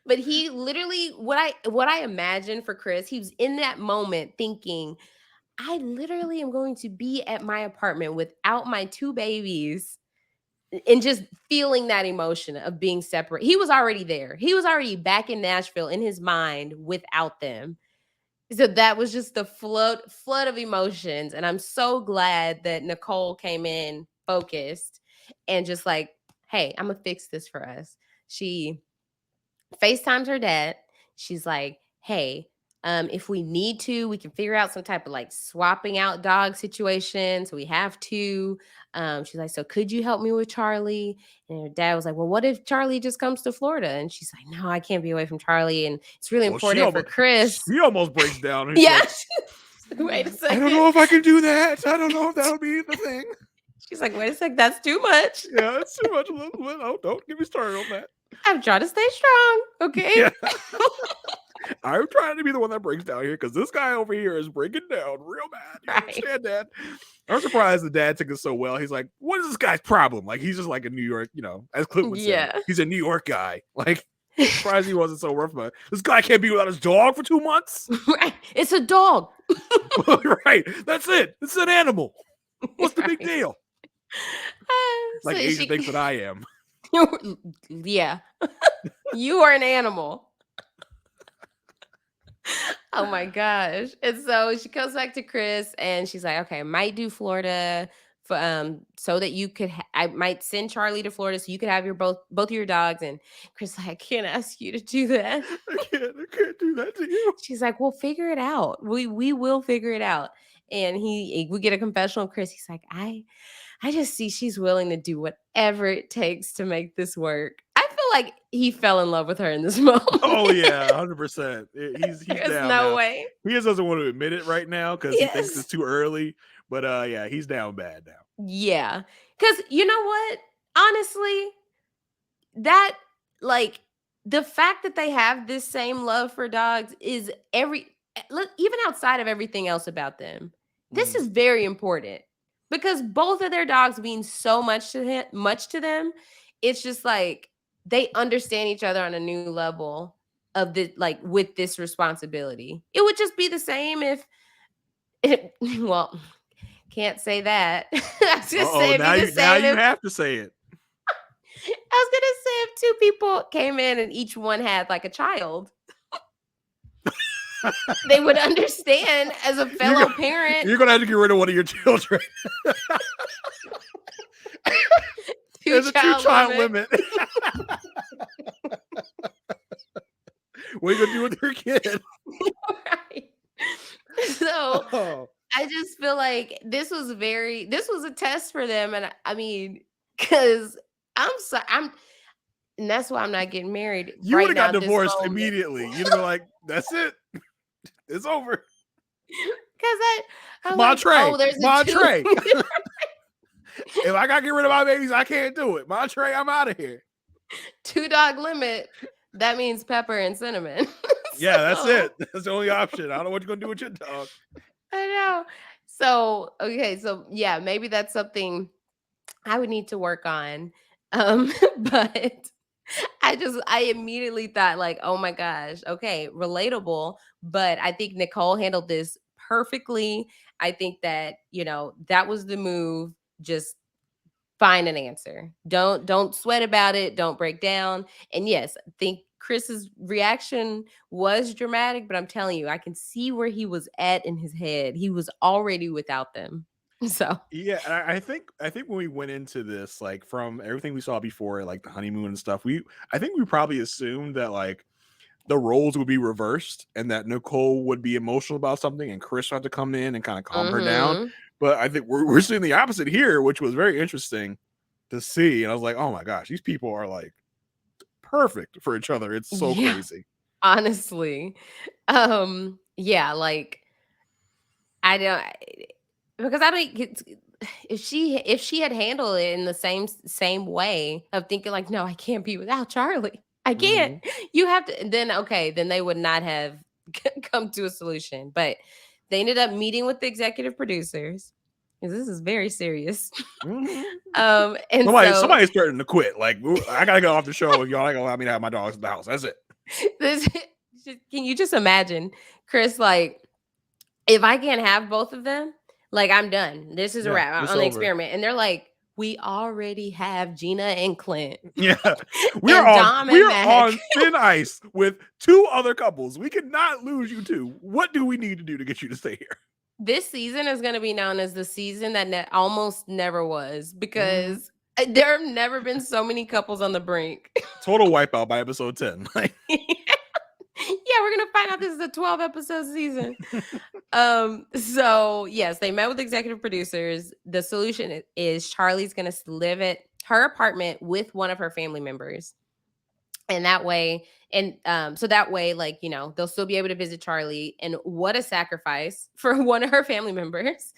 But he literally, what I imagine for Chris, he was in that moment thinking, I literally am going to be at my apartment without my 2 babies, and just feeling that emotion of being separate. He was already there. He was already back in Nashville in his mind without them. So that was just the flood of emotions. And I'm so glad that Nicole came in focused and just like, hey, I'm going to fix this for us. She FaceTimes her dad. She's like, hey, if we need to, we can figure out some type of like swapping out dog situation. So we have to. She's like, so could you help me with Charlie? And her dad was like, well, what if Charlie just comes to Florida? And she's like, no, I can't be away from Charlie. And it's really important for Chris. He almost breaks down. Yeah. Like, wait a second. I don't know if I can do that. I don't know if that'll be the thing. She's like, wait a sec, that's too much. Yeah, that's too much. Oh, don't get me started on that. I'm trying to stay strong. Okay. Yeah. I'm trying to be the one that breaks down here, because this guy over here is breaking down real bad. You understand that? I'm surprised the dad took it so well. He's like, what is this guy's problem? Like, he's just like a New York, you know, as Clint would say, he's a New York guy. Like, surprised he wasn't so rough about it. This guy can't be without his dog for 2 months. Right. It's a dog. Right. That's it. It's an animal. What's the big deal? Like, Aysha thinks that I am. Yeah. You are an animal. Oh my gosh. And so she comes back to Chris and she's like, okay, I might do Florida for, so that you could I might send Charlie to Florida so you could have your both of your dogs. And Chris like, I can't ask you to do that. I can't do that to you. She's like, we'll figure it out. We will figure it out. And we get a confessional of Chris. He's like, I just see she's willing to do whatever it takes to make this work. I feel like he fell in love with her in this moment. Oh yeah, 100%. He's There's down no now. way. He just doesn't want to admit it right now because he thinks it's too early. But yeah, he's down bad now. Yeah, because you know what? Honestly, that, like, the fact that they have this same love for dogs is even outside of everything else about them. This is very important because both of their dogs mean so much to them. It's just like they understand each other on a new level of the, like, with this responsibility. It would just be the same if well, can't say that. I was gonna say now it'd be the same you if have to say it. I was gonna say if two people came in and each one had like a child. They would understand as a fellow parent. You're gonna have to get rid of one of your children. There's a two-child limit. What are you gonna do with your kid? Right. So I just feel like this was a test for them, and I mean, because and that's why I'm not getting married. You would have got divorced immediately. You'd be like, "That's it, it's over." Because Montre. Montre. If I gotta get rid of my babies, I can't do it. Montre, I'm out of here. 2-dog limit. That means pepper and cinnamon. Yeah, that's it. That's the only option. I don't know what you're gonna do with your dog. I know. So okay, so yeah, maybe that's something I would need to work on. But I immediately thought, like, oh my gosh, okay, relatable. But I think Nicole handled this perfectly. I think that, that was the move. Just find an answer. Don't sweat about it. Don't break down. And yes, I think Chris's reaction was dramatic, but I'm telling you, I can see where he was at in his head. He was already without them. So yeah, I think when we went into this, like, from everything we saw before, like the honeymoon and stuff, I think we probably assumed that, like, the roles would be reversed and that Nicole would be emotional about something and Chris had to come in and kind of calm her down. But I think we're seeing the opposite here, which was very interesting to see. And I was like, oh my gosh, these people are like perfect for each other. It's so crazy. Honestly. Yeah, like, I don't, because I don't, if she had handled it in the same way of thinking like, no, I can't be without Charlie. I can't. You have to. Then they would not have come to a solution. But they ended up meeting with the executive producers, because this is very serious. And somebody's starting to quit. Like, I gotta go off the show if y'all ain't gonna allow me to have my dogs in the house. That's it. Can you just imagine, Chris? Like, if I can't have both of them, like, I'm done. This is a wrap on the experiment. And they're like, we already have Gina and Clint. Yeah, we're on thin ice with 2 other couples. We cannot lose you 2. What do we need to do to get you to stay here? This season is going to be known as the season that almost never was, because there have never been so many couples on the brink. Total wipeout by episode 10. Yeah, we're gonna find out this is a 12-episode season. So yes, they met with executive producers. The solution is Charlie's gonna live at her apartment with one of her family members. And that way, like, they'll still be able to visit Charlie. And what a sacrifice for one of her family members.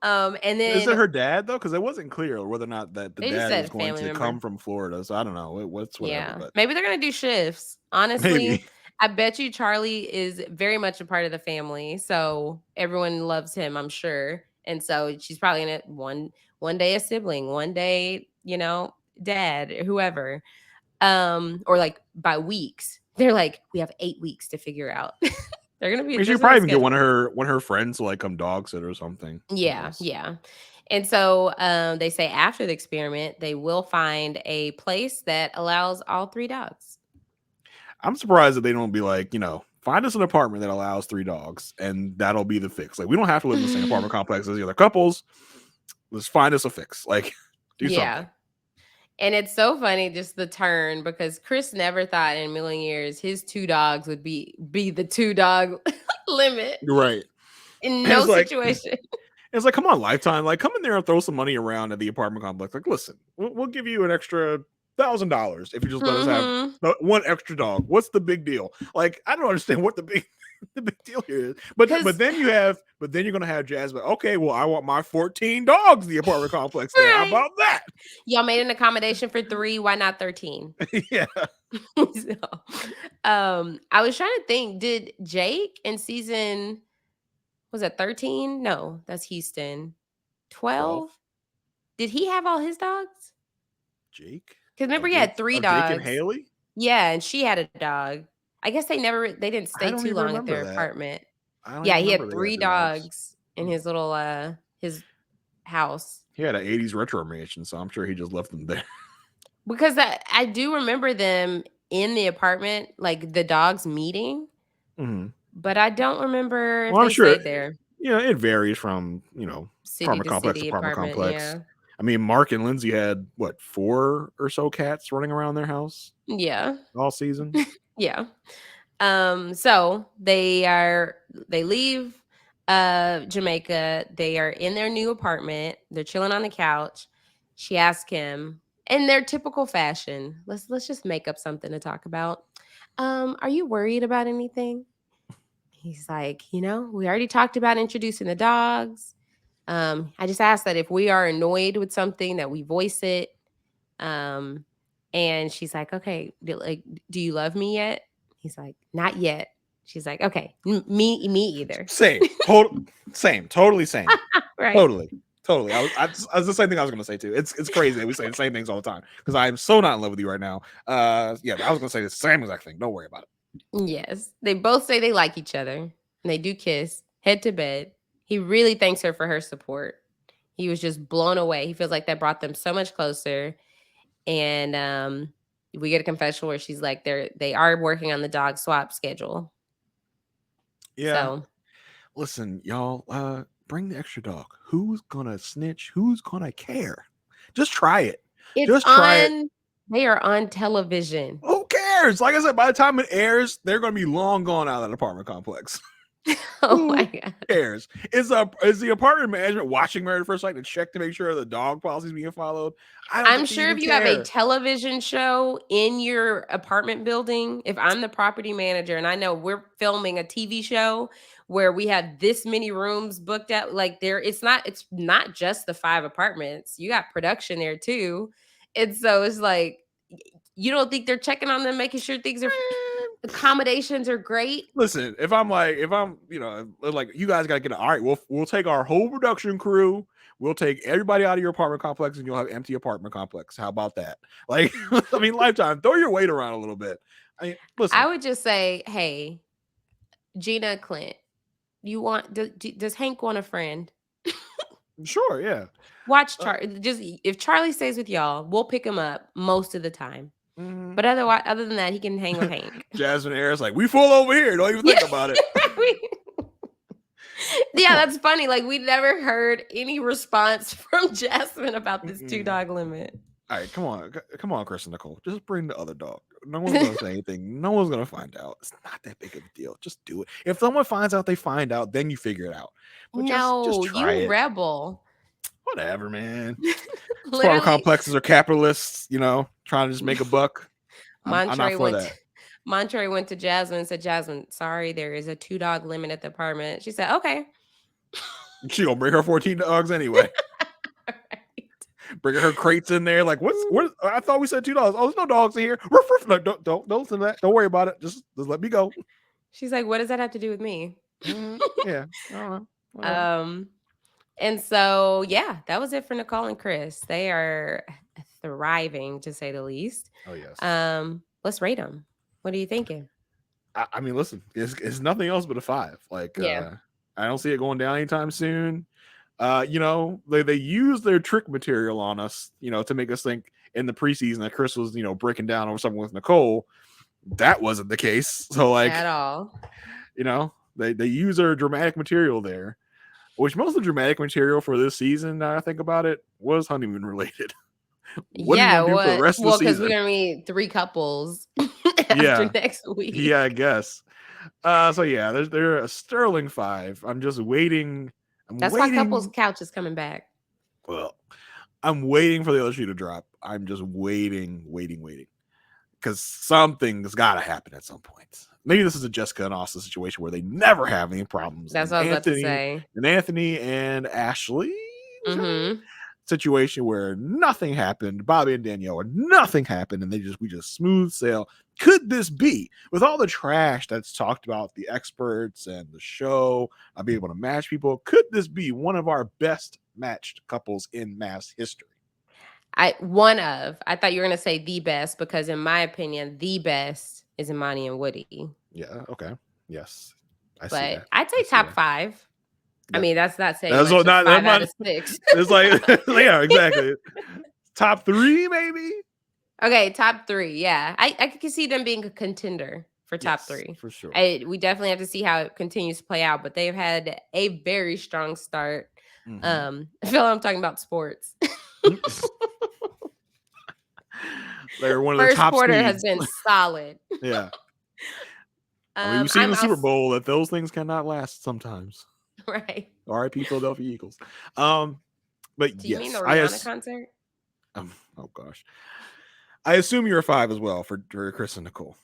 And then, is it her dad though? Because it wasn't clear whether or not that the dad is going to come from Florida. So I don't know. Whatever. Yeah, but maybe they're gonna do shifts. Honestly, maybe. I bet you Charlie is very much a part of the family, so everyone loves him, I'm sure. And so she's probably in it one day a sibling, one day, dad, whoever. Or like by weeks. They're like, we have 8 weeks to figure out. They're gonna be. She probably even get one of her friends to like come dog sit or something. Yeah, yeah. And so they say after the experiment, they will find a place that allows all 3 dogs. I'm surprised that they don't be like, find us an apartment that allows 3 dogs, and that'll be the fix. Like, we don't have to live in the same apartment complex as the other couples. Let's find us a fix. Like, do something. And it's so funny, just the turn, because Chris never thought in a million years his 2 dogs would be the 2-dog limit. Right. In no situation. It's like, come on, Lifetime. Like, come in there and throw some money around at the apartment complex. Like, listen, we'll give you an extra $1,000 if you just let us have 1 extra dog. What's the big deal? Like, I don't understand what the big The big deal here is, but then you're gonna have Jasmine. Okay, well, I want my 14 dogs in the apartment complex. There, how about that? Y'all made an accommodation for 3. Why not 13? Yeah. So, I was trying to think. Did Jake in season was it 13? No, that's Houston. 12. Did he have all his dogs? Jake? Because remember, he had 3 dogs. Jake and Haley? Yeah, and she had a dog. I guess they didn't stay too long at their apartment. Yeah, he had 3 dogs in his little his house. He had an 80s retro mansion, so I'm sure he just left them there. Because I do remember them in the apartment, like the dogs meeting, but I don't remember if they stayed there. It varies from city to city, apartment complex. Yeah. I mean, Mark and Lindsay had 4 or so cats running around their house. Yeah, all season. Yeah. So they leave Jamaica. They are in their new apartment. They're chilling on the couch. She asks him, in their typical fashion, let's just make up something to talk about. Are you worried about anything? He's like, we already talked about introducing the dogs. I just asked that if we are annoyed with something that we voice it. And she's like, okay, do you love me yet? He's like, not yet. She's like, okay, me either. Same, totally same. Right. Totally. I was the same thing I was going to say too. It's crazy that we say the same things all the time because I'm so not in love with you right now. Yeah, I was going to say the same exact thing. Don't worry about it. Yes, they both say they like each other and they do kiss, head to bed. He really thanks her for her support. He was just blown away. He feels like that brought them so much closer. And we get a confession where she's like, they are working on the dog swap schedule. Yeah. So, listen, y'all, bring the extra dog. Who's gonna snitch? Who's gonna care? Just try it. Try it. They are on television. Who cares? Like I said, by the time it airs, they're gonna be long gone out of that apartment complex. Oh my God. Who cares? Is the apartment management watching Married at First Sight to check to make sure the dog policy is being followed? I'm sure if you have a television show in your apartment building, if I'm the property manager and I know we're filming a TV show where we have this many rooms booked out, like it's not just the 5 apartments. You got production there too. And so it's like, you don't think they're checking on them, making sure things are accommodations are great? Listen, if I'm like you guys gotta get it. All right, we'll take our whole production crew, we'll take everybody out of your apartment complex and you'll have empty apartment complex. How about that? Like, I mean, Lifetime, throw your weight around a little bit. I mean, listen, I would just say, hey, Gina, Clint, does Hank want a friend? Sure, yeah. Watch Charlie. Just if Charlie stays with y'all, we'll pick him up most of the time. But other than that, he can hang with Hank. Jasmine and Aerys like, we full over here. Don't even think about it. Yeah, that's funny. Like, we never heard any response from Jasmine about this 2-dog limit. All right, come on, Chris and Nicole. Just bring the other dog. No one's gonna say anything. No one's gonna find out. It's not that big of a deal. Just do it. If someone finds out, they find out. Then you figure it out. But just try it. Rebel. Whatever, man. Farm complexes are capitalists, trying to just make a buck. I'm not for that. Montre went to Jasmine and said, Jasmine, sorry, there is a 2-dog limit at the apartment. She said, okay. She gonna bring her 14 dogs anyway. Right. Bring her crates in there. Like, what? I thought we said 2 dogs. Oh, there's no dogs in here. No, don't listen to that. Don't worry about it. Just let me go. She's like, what does that have to do with me? Yeah, I don't know. And so, yeah, that was it for Nicole and Chris. They are thriving, to say the least. Oh, yes. Let's rate them. What are you thinking? I mean, listen, it's nothing else but a 5. Like, I don't see it going down anytime soon. They use their trick material on us, to make us think in the preseason that Chris was, breaking down over something with Nicole. That wasn't the case. So, like, at all. They use their dramatic material there. Which most of the dramatic material for this season, now I think about it, was honeymoon related. Because we're gonna meet 3 couples after next week. Yeah, I guess. So yeah, they're a sterling 5. I'm just waiting. That's why Couples Couch is coming back. Well, I'm waiting for the other shoe to drop. I'm just waiting. because something's got to happen at some point. Maybe this is a Jessica and Austin situation where they never have any problems. That's what I was about to say. And Anthony and Ashley Mm-hmm. situation where nothing happened. Bobby and Danielle, where nothing happened, and we just smooth sail. Could this be, with all the trash that's talked about the experts and the show, not being able to match people? Could this be one of our best matched couples in MAFS history? I thought you were gonna say the best, because in my opinion, the best is Imani and Woody. Yeah. Okay. Yes. I see But that. I'd say top 5. Yep. I mean, that's not saying that's much. not 5 out of 6. It's like, yeah, exactly. Top 3, maybe. Okay, top 3. Yeah, I could see them being a contender for top 3 for sure. We definitely have to see how it continues to play out, but they've had a very strong start. I feel like I'm talking about sports. They're one of the First top quarter speeds. has been solid. Yeah. We've seen in the Super Bowl that those things cannot last sometimes. Right. RIP Philadelphia Eagles. But do you yes, mean the Rihanna concert? Oh gosh. I assume you're a 5 as well for Chris and Nicole.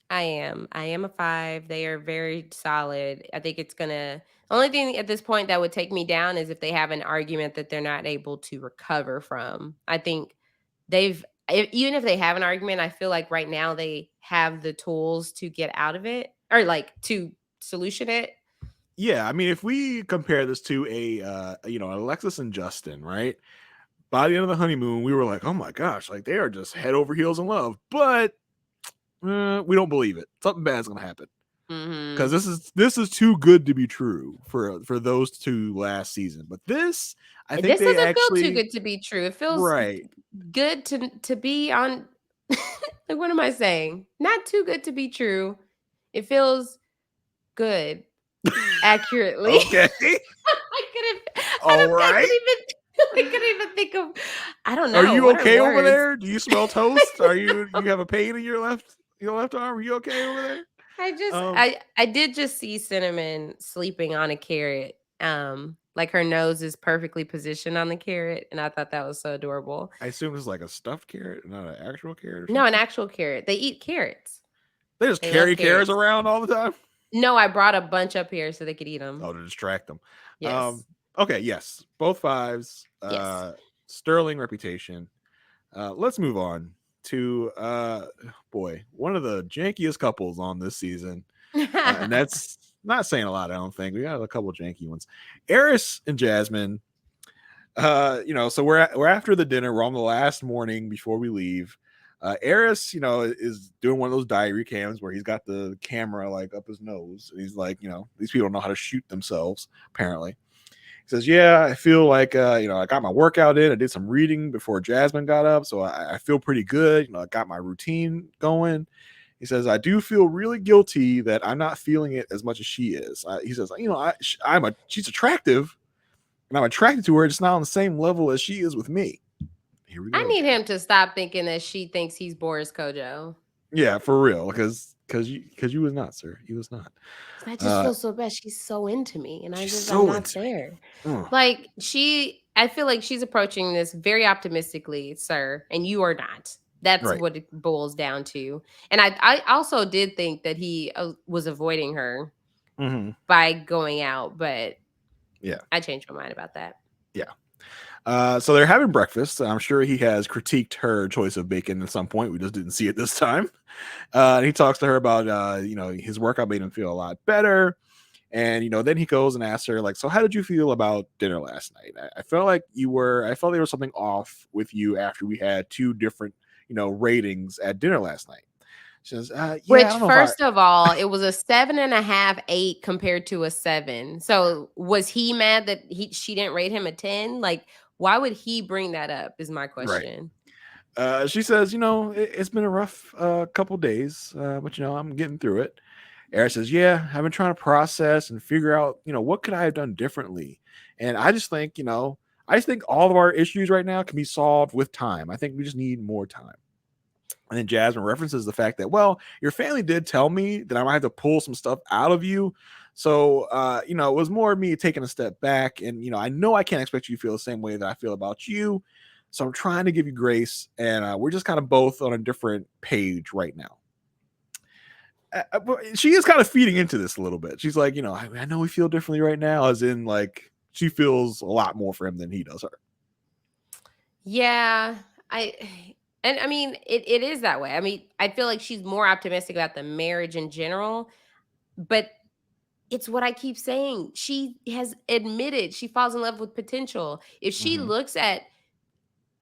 I am a 5. They are very solid. I think it's gonna. Only thing at this point that would take me down is if they have an argument that they're not able to recover from. I think even if they have an argument, I feel like right now they have the tools to get out of it, or like to solution it. Yeah, I mean, if we compare this to Alexis and Justin, right? By the end of the honeymoon, we were like, oh my gosh, like they are just head over heels in love. But we don't believe it. Something bad's gonna happen. Because this is too good to be true for those two last season. But this, I think, this doesn't feel too good to be true. It feels right. good to be on. Like, what am I saying? Not too good to be true. It feels good, accurately. Okay. I couldn't even think of. I don't know. Are you okay over there? Do you smell toast? You have a pain in your left arm? Are you okay over there? I did just see Cinnamon sleeping on a carrot. Like her nose is perfectly positioned on the carrot, and I thought that was so adorable. I assume it's like a stuffed carrot, not an actual carrot. No, an actual carrot. They eat carrots. They just carry carrots around all the time. No, I brought a bunch up here so they could eat them. Oh, to distract them. Yes. Okay. Yes, both 5s. Yes. Sterling reputation. Let's move on to one of the jankiest couples on this season, and that's not saying a lot. I don't think we got a couple of janky ones. Aerys and Jasmine. So we're after the dinner. We're on the last morning before we leave. Aerys, is doing one of those diary cams where he's got the camera like up his nose. And he's like, these people don't know how to shoot themselves. Apparently, he says, "Yeah, I feel like I got my workout in. I did some reading before Jasmine got up, so I feel pretty good. I got my routine going." He says, "I do feel really guilty that I'm not feeling it as much as she is." He says, she's attractive, and I'm attracted to her, just not on the same level as she is with me. Here we go. I need him to stop thinking that she thinks he's Boris Kojo. Yeah, for real, because you was not, sir. He was not. I just feel so bad. She's so into me, and I'm not there. Like I feel like she's approaching this very optimistically, sir, and you are not. That's right. What it boils down to. And I also did think that he was avoiding her by going out, but yeah, I changed my mind about that. Yeah. So they're having breakfast. I'm sure he has critiqued her choice of bacon at some point. We just didn't see it this time. And he talks to her about, his workout made him feel a lot better. And, then he goes and asks her, like, so how did you feel about dinner last night? I felt there was something off with you after we had 2 different, ratings at dinner last night. She says, which first of all, it was a 7.5, 8 compared to a 7. So was he mad that she didn't rate him a 10? Like, why would he bring that up is my question. Right. She says, it's been a rough couple days, but I'm getting through it. Aerys says, yeah, I've been trying to process and figure out, what could I have done differently? And I just think, all of our issues right now can be solved with time. I think we just need more time. And then Jasmine references the fact that, well, your family did tell me that I might have to pull some stuff out of you. So, it was more me taking a step back. And, I know I can't expect you to feel the same way that I feel about you. So I'm trying to give you grace, and we're just kind of both on a different page right now. But she is kind of feeding into this a little bit. She's like, you know, I know we feel differently right now, as in like she feels a lot more for him than he does her. Yeah, I mean, it is that way. I mean, I feel like she's more optimistic about the marriage in general, but it's what I keep saying. She has admitted she falls in love with potential. If she looks at,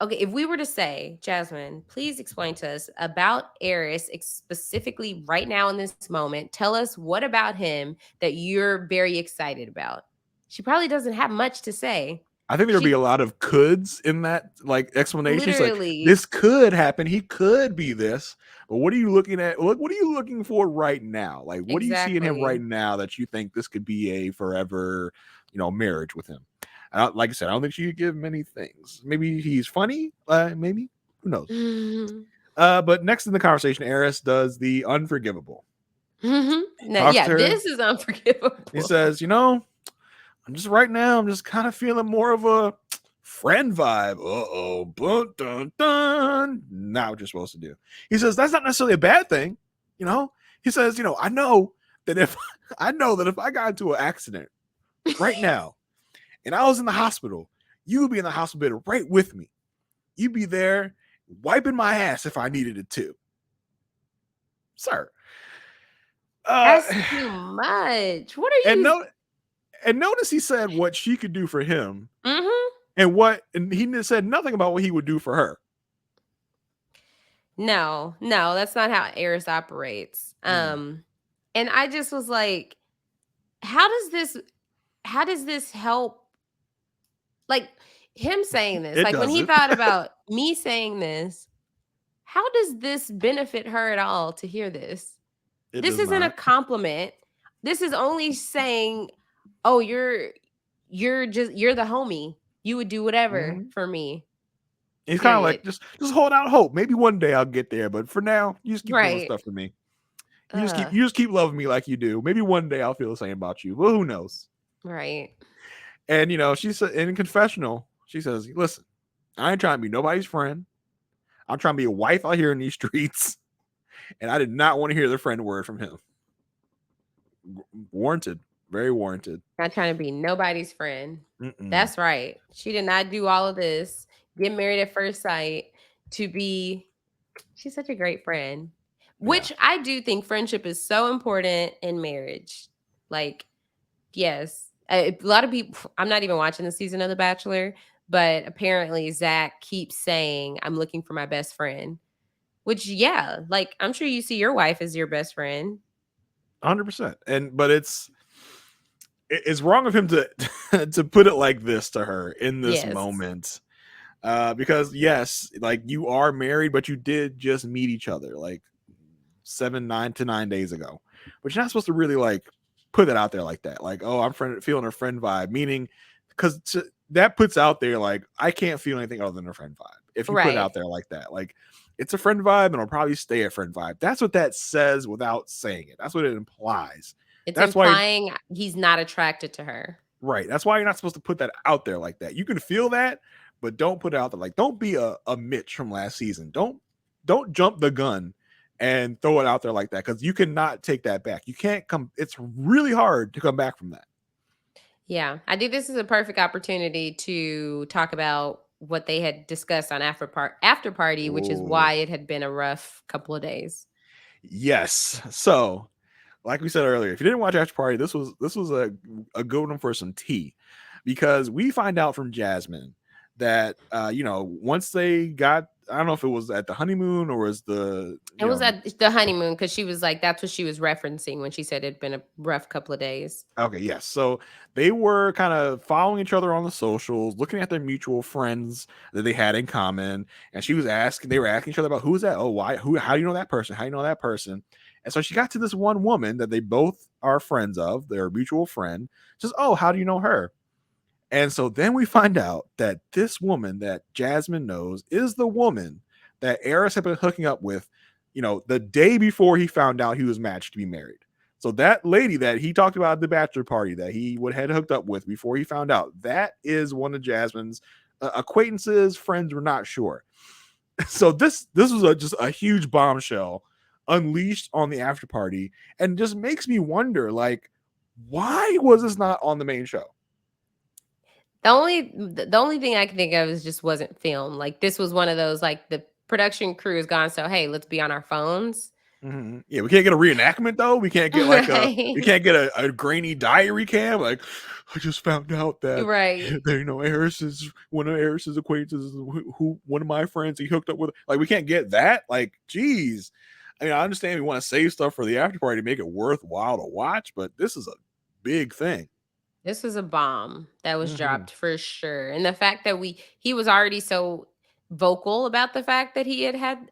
okay, if we were to say, Jasmine, please explain to us about Aerys specifically right now in this moment. Tell us what about him that you're very excited about. She probably doesn't have much to say. I think there'd be a lot of coulds in that like explanation. Like, Literally, this could happen. He could be this. But what are you looking at? Look, what are you looking for right now? Like, what do you see in him right now that you think this could be a forever, you know, marriage with him? Like I said, I don't think she could give many things. Maybe he's funny. Maybe, who knows? But next in the conversation, Aerys does the unforgivable. No, yeah, this is unforgivable. He says, you know, I'm just kind of feeling more of a friend vibe. Bun, dun, dun. Not what you're supposed to do. He says, that's not necessarily a bad thing. You know, he says, you know, I know that if I got into an accident right now and I was in the hospital, you would be in the hospital right with me. You'd be there wiping my ass if I needed it too. Sir. That's too much. What are you? And notice he said what she could do for him, and he said nothing about what he would do for her. No, that's not how Aerys operates. And I just was like, how does this help? Like him saying this, like when he thought about me saying this, how does this benefit her at all to hear this? This isn't a compliment. This is only saying, oh, you're the homie. You would do whatever for me. He's kind of like, just hold out hope. Maybe one day I'll get there, but for now, you just keep doing stuff for me. You just keep loving me like you do. Maybe one day I'll feel the same about you. Well, who knows? Right. And you know, she said in confessional, she says, listen, I ain't trying to be nobody's friend. I'm trying to be a wife out here in these streets. And I did not want to hear the friend word from him. Warranted. Very warranted. Not trying to be nobody's friend. That's right. She did not do all of this. Get married at first sight to be. She's such a great friend. Which I do think friendship is so important in marriage. Like, yes. A lot of people, I'm not even watching the season of The Bachelor, but apparently Zach keeps saying, I'm looking for my best friend. Which, yeah, like, I'm sure you see your wife as your best friend. 100%. But it's wrong of him to put it like this to her in this moment. Because, yes, like, you are married, but you did just meet each other, like, 9 to 9 days ago. But you're not supposed to really, like, put it out there like that. Like, oh, I'm feeling a friend vibe. Meaning, because that puts out there, like, I can't feel anything other than a friend vibe. If you put it out there like that. Like, it's a friend vibe and it'll probably stay a friend vibe. That's what that says without saying it. That's what it implies. That's implying why he's not attracted to her. Right. That's why you're not supposed to put that out there like that. You can feel that, but don't put it out there. Like, don't be a Mitch from last season. Don't jump the gun and throw it out there like that, because you cannot take that back. You can't come. It's really hard to come back from that. Yeah. I think this is a perfect opportunity to talk about what they had discussed on After Party, which is why it had been a rough couple of days. Yes. So, like we said earlier, if you didn't watch After Party, this was a good one for some tea, because we find out from Jasmine that you know, once they got, I don't know if it was at the honeymoon or was it was at the honeymoon, because she was like, that's what she was referencing when she said it'd been a rough couple of days. Okay, yes. So they were kind of following each other on the socials, looking at their mutual friends that they had in common, and they were asking each other about who's that? Oh, why? How do you know that person? How do you know that person? And so she got to this one woman that they both are friends of, their mutual friend. Just, oh, how do you know her? And so then we find out that this woman that Jasmine knows is the woman that Aerys had been hooking up with, you know, the day before he found out he was matched to be married. So that lady that he talked about at the bachelor party that he had hooked up with before he found out, that is one of Jasmine's acquaintances, friends, we're not sure. So this was just a huge bombshell unleashed on the after party, and just makes me wonder, like, why was this not on the main show? The only thing I can think of is just wasn't filmed. Like, this was one of those, like, the production crew is gone, so hey, let's be on our phones. Mm-hmm. Yeah, we can't get a reenactment though. We can't get like Right. we can't get a grainy diary cam. Like, I just found out that Right. they Aerys is one of Aerys's acquaintances, who one of my friends he hooked up with. Like, we can't get that. Like, geez. I mean, I understand we want to save stuff for the after party to make it worthwhile to watch, but this is a big thing. This was a bomb that was dropped for sure. And the fact that he was already so vocal about the fact that he had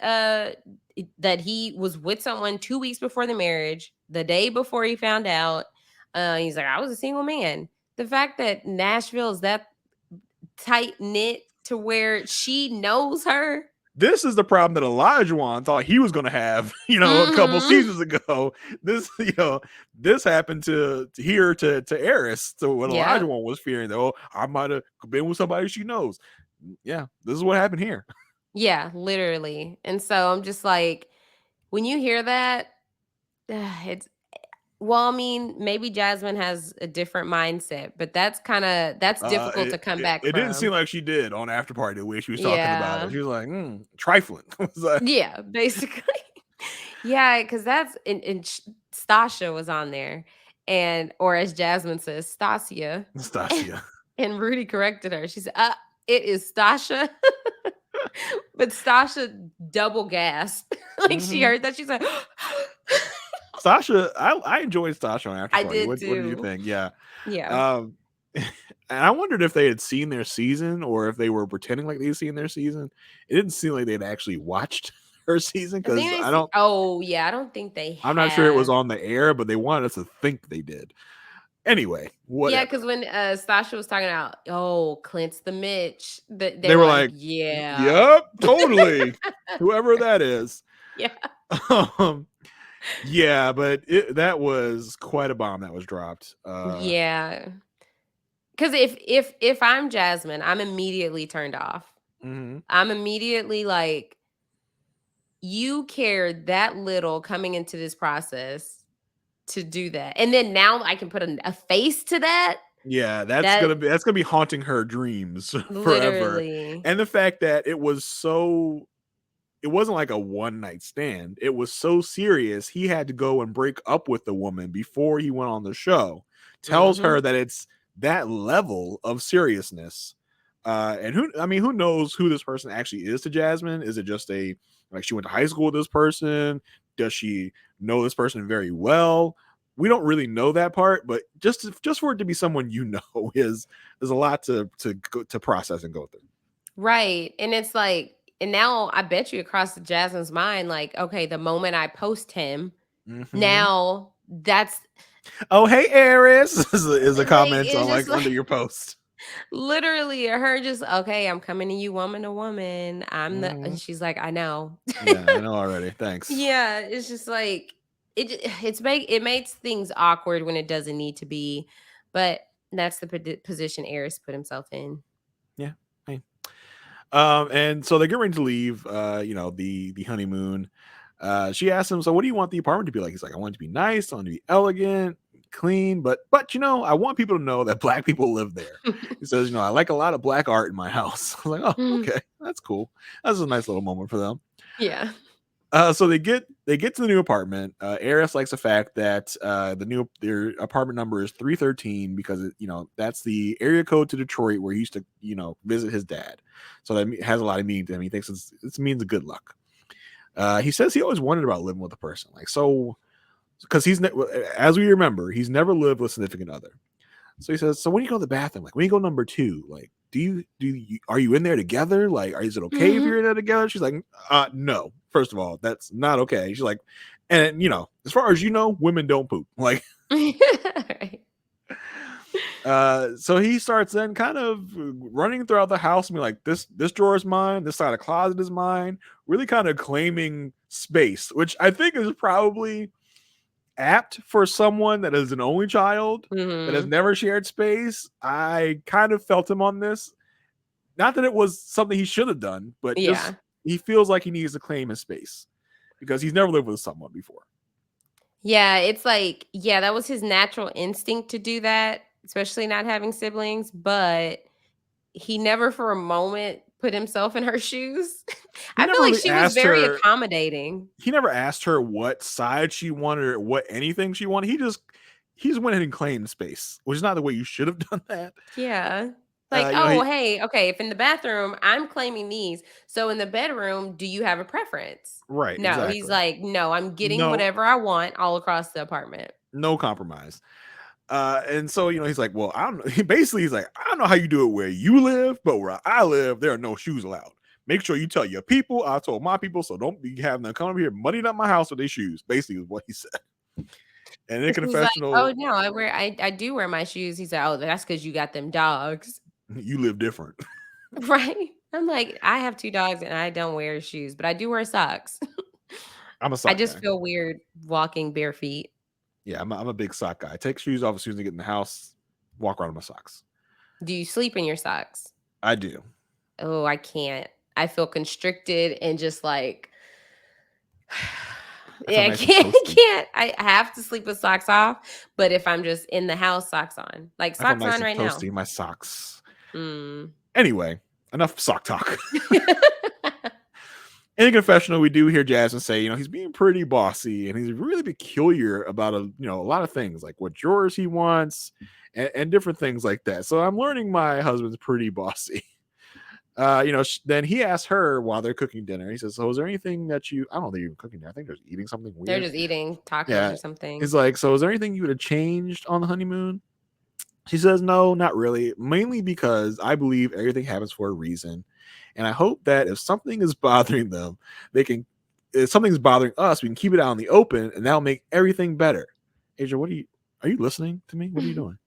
that he was with someone 2 weeks before the marriage, the day before he found out. He's like, I was a single man. The fact that Nashville is that tight knit to where she knows her. This is the problem that Olajuwon thought he was going to have, a couple seasons ago. This, this happened to Aerys. So what Olajuwon was fearing, though, I might have been with somebody she knows. Yeah, this is what happened here. Yeah, literally. And so I'm just like, when you hear that, I mean, maybe Jasmine has a different mindset, but that's difficult to come back from. It didn't seem like she did on After Party the way she was talking about it. She was like, trifling. Yeah, basically. Yeah, because that's and Stasha was on there, or as Jasmine says, Stasia. And Rudy corrected her. She said, it is Stasha. But Stasha double gasped. Like, she heard that. She's like, Stasha, I enjoyed Stasha on After Party. I did What too. did you think? Yeah. And I wondered if they had seen their season or if they were pretending like they'd seen their season. It didn't seem like they'd actually watched her season, because I don't. Oh yeah, I don't think they. I'm not sure it was on the air, but they wanted us to think they did. Anyway, whatever. Yeah, because when Stasha was talking about, Clint's the Mitch, they were like, yeah, yep, totally, whoever that is. Yeah. Yeah, but that was quite a bomb that was dropped. Yeah, because if I'm Jasmine, I'm immediately turned off. I'm immediately like, you cared that little coming into this process to do that, and then now I can put a face to that. Yeah, that's gonna be haunting her dreams forever. And the fact that it wasn't like a one night stand. It was so serious. He had to go and break up with the woman before he went on the show. Tells her that it's that level of seriousness. And who knows who this person actually is to Jasmine? Is it just she went to high school with this person? Does she know this person very well? We don't really know that part, but just for it to be someone is a lot to process and go through. Right. And it's like, and now I bet you across Jasmine's mind, like, okay, the moment I post him, now that's. Oh, hey, Aerys is a comment on like under your post. Literally, her just, okay, I'm coming to you woman to woman. And she's like, I know. Yeah, I know already. Thanks. Yeah, it's just like, it makes things awkward when it doesn't need to be, but that's the position Aerys put himself in. Yeah. Hey. And so they get ready to leave. The honeymoon. She asks him, so what do you want the apartment to be like? He's like, I want it to be nice. I want it to be elegant, clean, but I want people to know that Black people live there. He says, I like a lot of Black art in my house. I was like, oh, okay, that's cool. That's a nice little moment for them. Yeah. So they get to the new apartment. Aerys likes the fact that their apartment number is 313 because that's the area code to Detroit where he used to visit his dad. So that has a lot of meaning to him. He thinks it means good luck. He says he always wondered about living with a person, because as we remember, he's never lived with a significant other. So he says, so when you go to the bathroom, like when you go number 2, like are you in there together? Like, is it okay if you're in there together? She's like, no. First of all, that's not okay. She's like, and as far as women don't poop. Like, right. So he starts then kind of running throughout the house and be like, this drawer is mine, this side of the closet is mine, really kind of claiming space, which I think is probably apt for someone that is an only child that has never shared space. I kind of felt him on this. not that it was something he should have done, but just he feels like he needs to claim his space because he's never lived with someone before. Yeah, it's like, that was his natural instinct to do that, especially not having siblings, but he never for a moment put himself in her shoes. I feel like she was very accommodating. He never asked her what side she wanted or what anything she wanted. He just went ahead and claimed space, which is not the way you should have done that. Yeah. Like, hey, okay, if in the bathroom, I'm claiming these. So in the bedroom, do you have a preference? Right. No, exactly. He's like, no, I'm getting whatever I want all across the apartment. No compromise. And so, he's like, well, I don't know. Basically, he's like, I don't know how you do it where you live, but where I live, there are no shoes allowed. Make sure you tell your people. I told my people, so don't be having them come over here muddying up my house with their shoes. Basically, is what he said. And in confessional, like, oh no, I do wear my shoes. He said, oh, that's because you got them dogs. You live different, right? I'm like, I have 2 dogs and I don't wear shoes, but I do wear socks. I'm a sock I just guy. feel weird walking bare feet. Yeah, I'm a big sock guy. I take shoes off as soon as I get in the house, walk around in my socks. Do you sleep in your socks? I do. Oh, I can't. I feel constricted and just like, I can't. I have to sleep with socks off. But if I'm just in the house, socks on. Like socks on right now. My socks. Anyway, enough sock talk. In the confessional, we do hear Jasmine say, he's being pretty bossy and he's really peculiar about a lot of things, like what drawers he wants and different things like that. So I'm learning my husband's pretty bossy. Then he asks her while they're cooking dinner. He says, so is there anything that I don't think they're even cooking there. I think they're eating something weird. They're just eating tacos or something. He's like, so is there anything you would have changed on the honeymoon? She says, no, not really. Mainly because I believe everything happens for a reason. And I hope that if something is bothering them, if something's bothering us, we can keep it out in the open and that'll make everything better. Aysha, are you listening to me? What are you doing?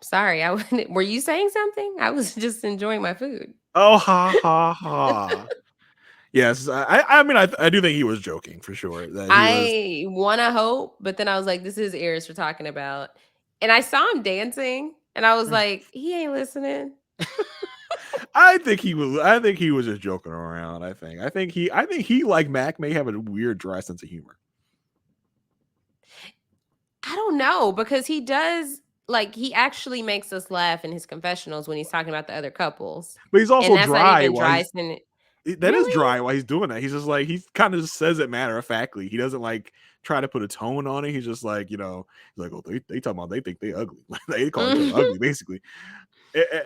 Sorry, were you saying something? I was just enjoying my food. Oh, ha, ha, ha. Yes, I mean, I do think he was joking for sure. I want to hope, but then I was like, this is Aerys we're talking about. And I saw him dancing and I was like, he ain't listening. I think he was just joking around. I think he like Mac may have a weird dry sense of humor. I don't know, because he does, like, he actually makes us laugh in his confessionals when he's talking about the other couples. But he's also dry. That is really? Dry while he's doing that. He's just like, he kind of just says it matter of factly. He doesn't like try to put a tone on it. He's just like, he's like, oh, they talking about they think they ugly. They call each other ugly, basically.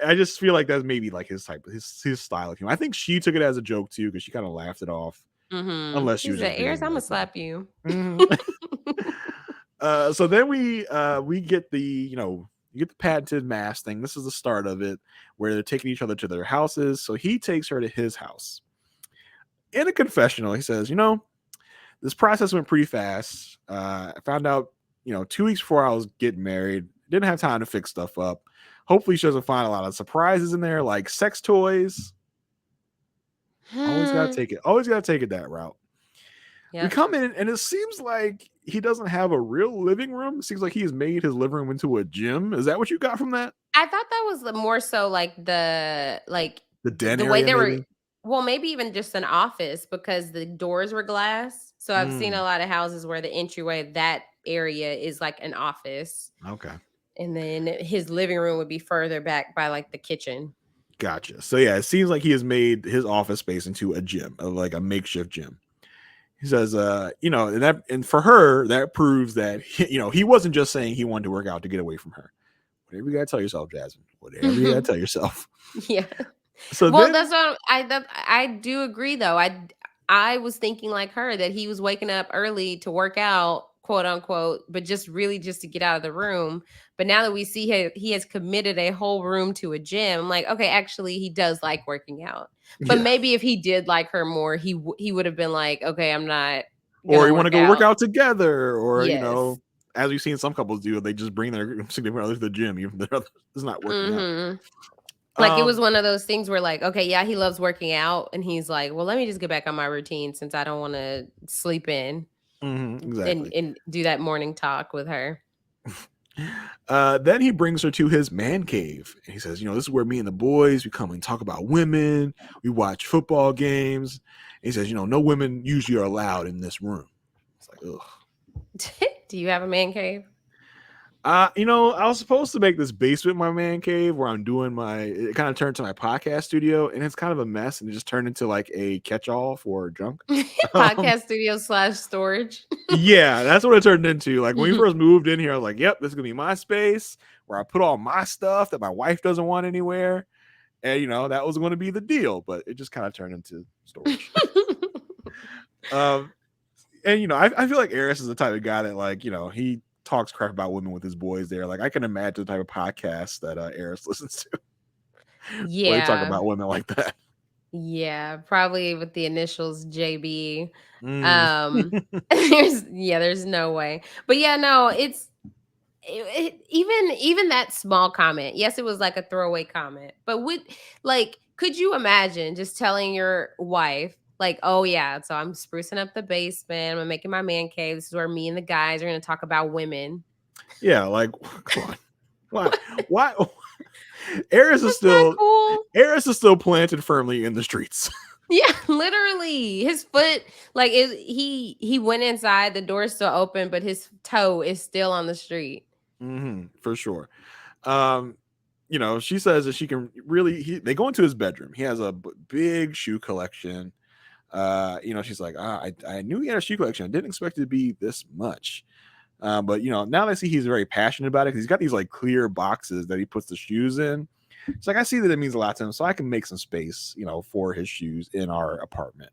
I just feel like that's maybe like his type, his style of humor. I think she took it as a joke too because she kind of laughed it off. Unless she was like, Aerys, I'm gonna slap you. So then we get the you get the patented MAFS thing. This is the start of it, where they're taking each other to their houses. So he takes her to his house. In a confessional, he says, this process went pretty fast. I found out, 2 weeks before I was getting married. Didn't have time to fix stuff up. Hopefully she doesn't find a lot of surprises in there, like sex toys. Always gotta take it that route. Yep. We come in and it seems like he doesn't have a real living room. It seems like he has made his living room into a gym. Is that what you got from that? I thought that was more so like the den the area, way they maybe? were. Well, maybe even just an office because the doors were glass. So I've seen a lot of houses where the entryway, that area is like an office. Okay. And then his living room would be further back by like the kitchen. Gotcha. So yeah, it seems like he has made his office space into a gym, like a makeshift gym. He says, and for her, that proves that, he wasn't just saying he wanted to work out to get away from her. Whatever you got to tell yourself, Jasmine. Whatever you got to tell yourself. Yeah. So that's what I do agree, though. I was thinking like her that he was waking up early to work out, quote unquote, but just to get out of the room. But now that we see he has committed a whole room to a gym, I'm like, okay, actually, he does like working out. But maybe if he did like her more, he would have been like, okay, I'm not. Or you want to go work out together, or yes. As we've seen some couples do, they just bring their significant other to the gym, even if it's not working out. Like it was one of those things where like, okay, yeah, he loves working out, and he's like, well, let me just get back on my routine since I don't want to sleep in exactly and do that morning talk with her. Then he brings her to his man cave. And he says, this is where me and the boys, we come and talk about women. We watch football games. And he says, no women usually are allowed in this room. It's like, ugh. Do you have a man cave? I was supposed to make this basement my man cave where I'm doing it kind of turned to my podcast studio, and it's kind of a mess, and it just turned into like a catch-all for junk. Podcast studio / storage. Yeah, that's what it turned into. Like when we first moved in here, I was like, yep, this is gonna be my space where I put all my stuff that my wife doesn't want anywhere. And that was going to be the deal, but it just kind of turned into storage. And I feel like Aerys is the type of guy that, like, he talks crap about women with his boys there. Like, I can imagine the type of podcast that Aerys listens to. Yeah. Where they talk about women like that. Yeah, probably with the initials JB. There's no way. But yeah, no, even that small comment. Yes, it was like a throwaway comment. But could you imagine just telling your wife, like, oh yeah, so I'm sprucing up the basement, I'm making my man cave. This is where me and the guys are gonna talk about women. Yeah, like, come on. Why? Aerys is still planted firmly in the streets. Yeah, literally. His foot, like, he went inside, the door's still open, but his toe is still on the street. For sure. She says that she can really. They go into his bedroom. He has a big shoe collection. She's like, I knew he had a shoe collection. I didn't expect it to be this much. But now that I see he's very passionate about it, because he's got these like clear boxes that he puts the shoes in. It's like, I see that it means a lot to him, so I can make some space, for his shoes in our apartment.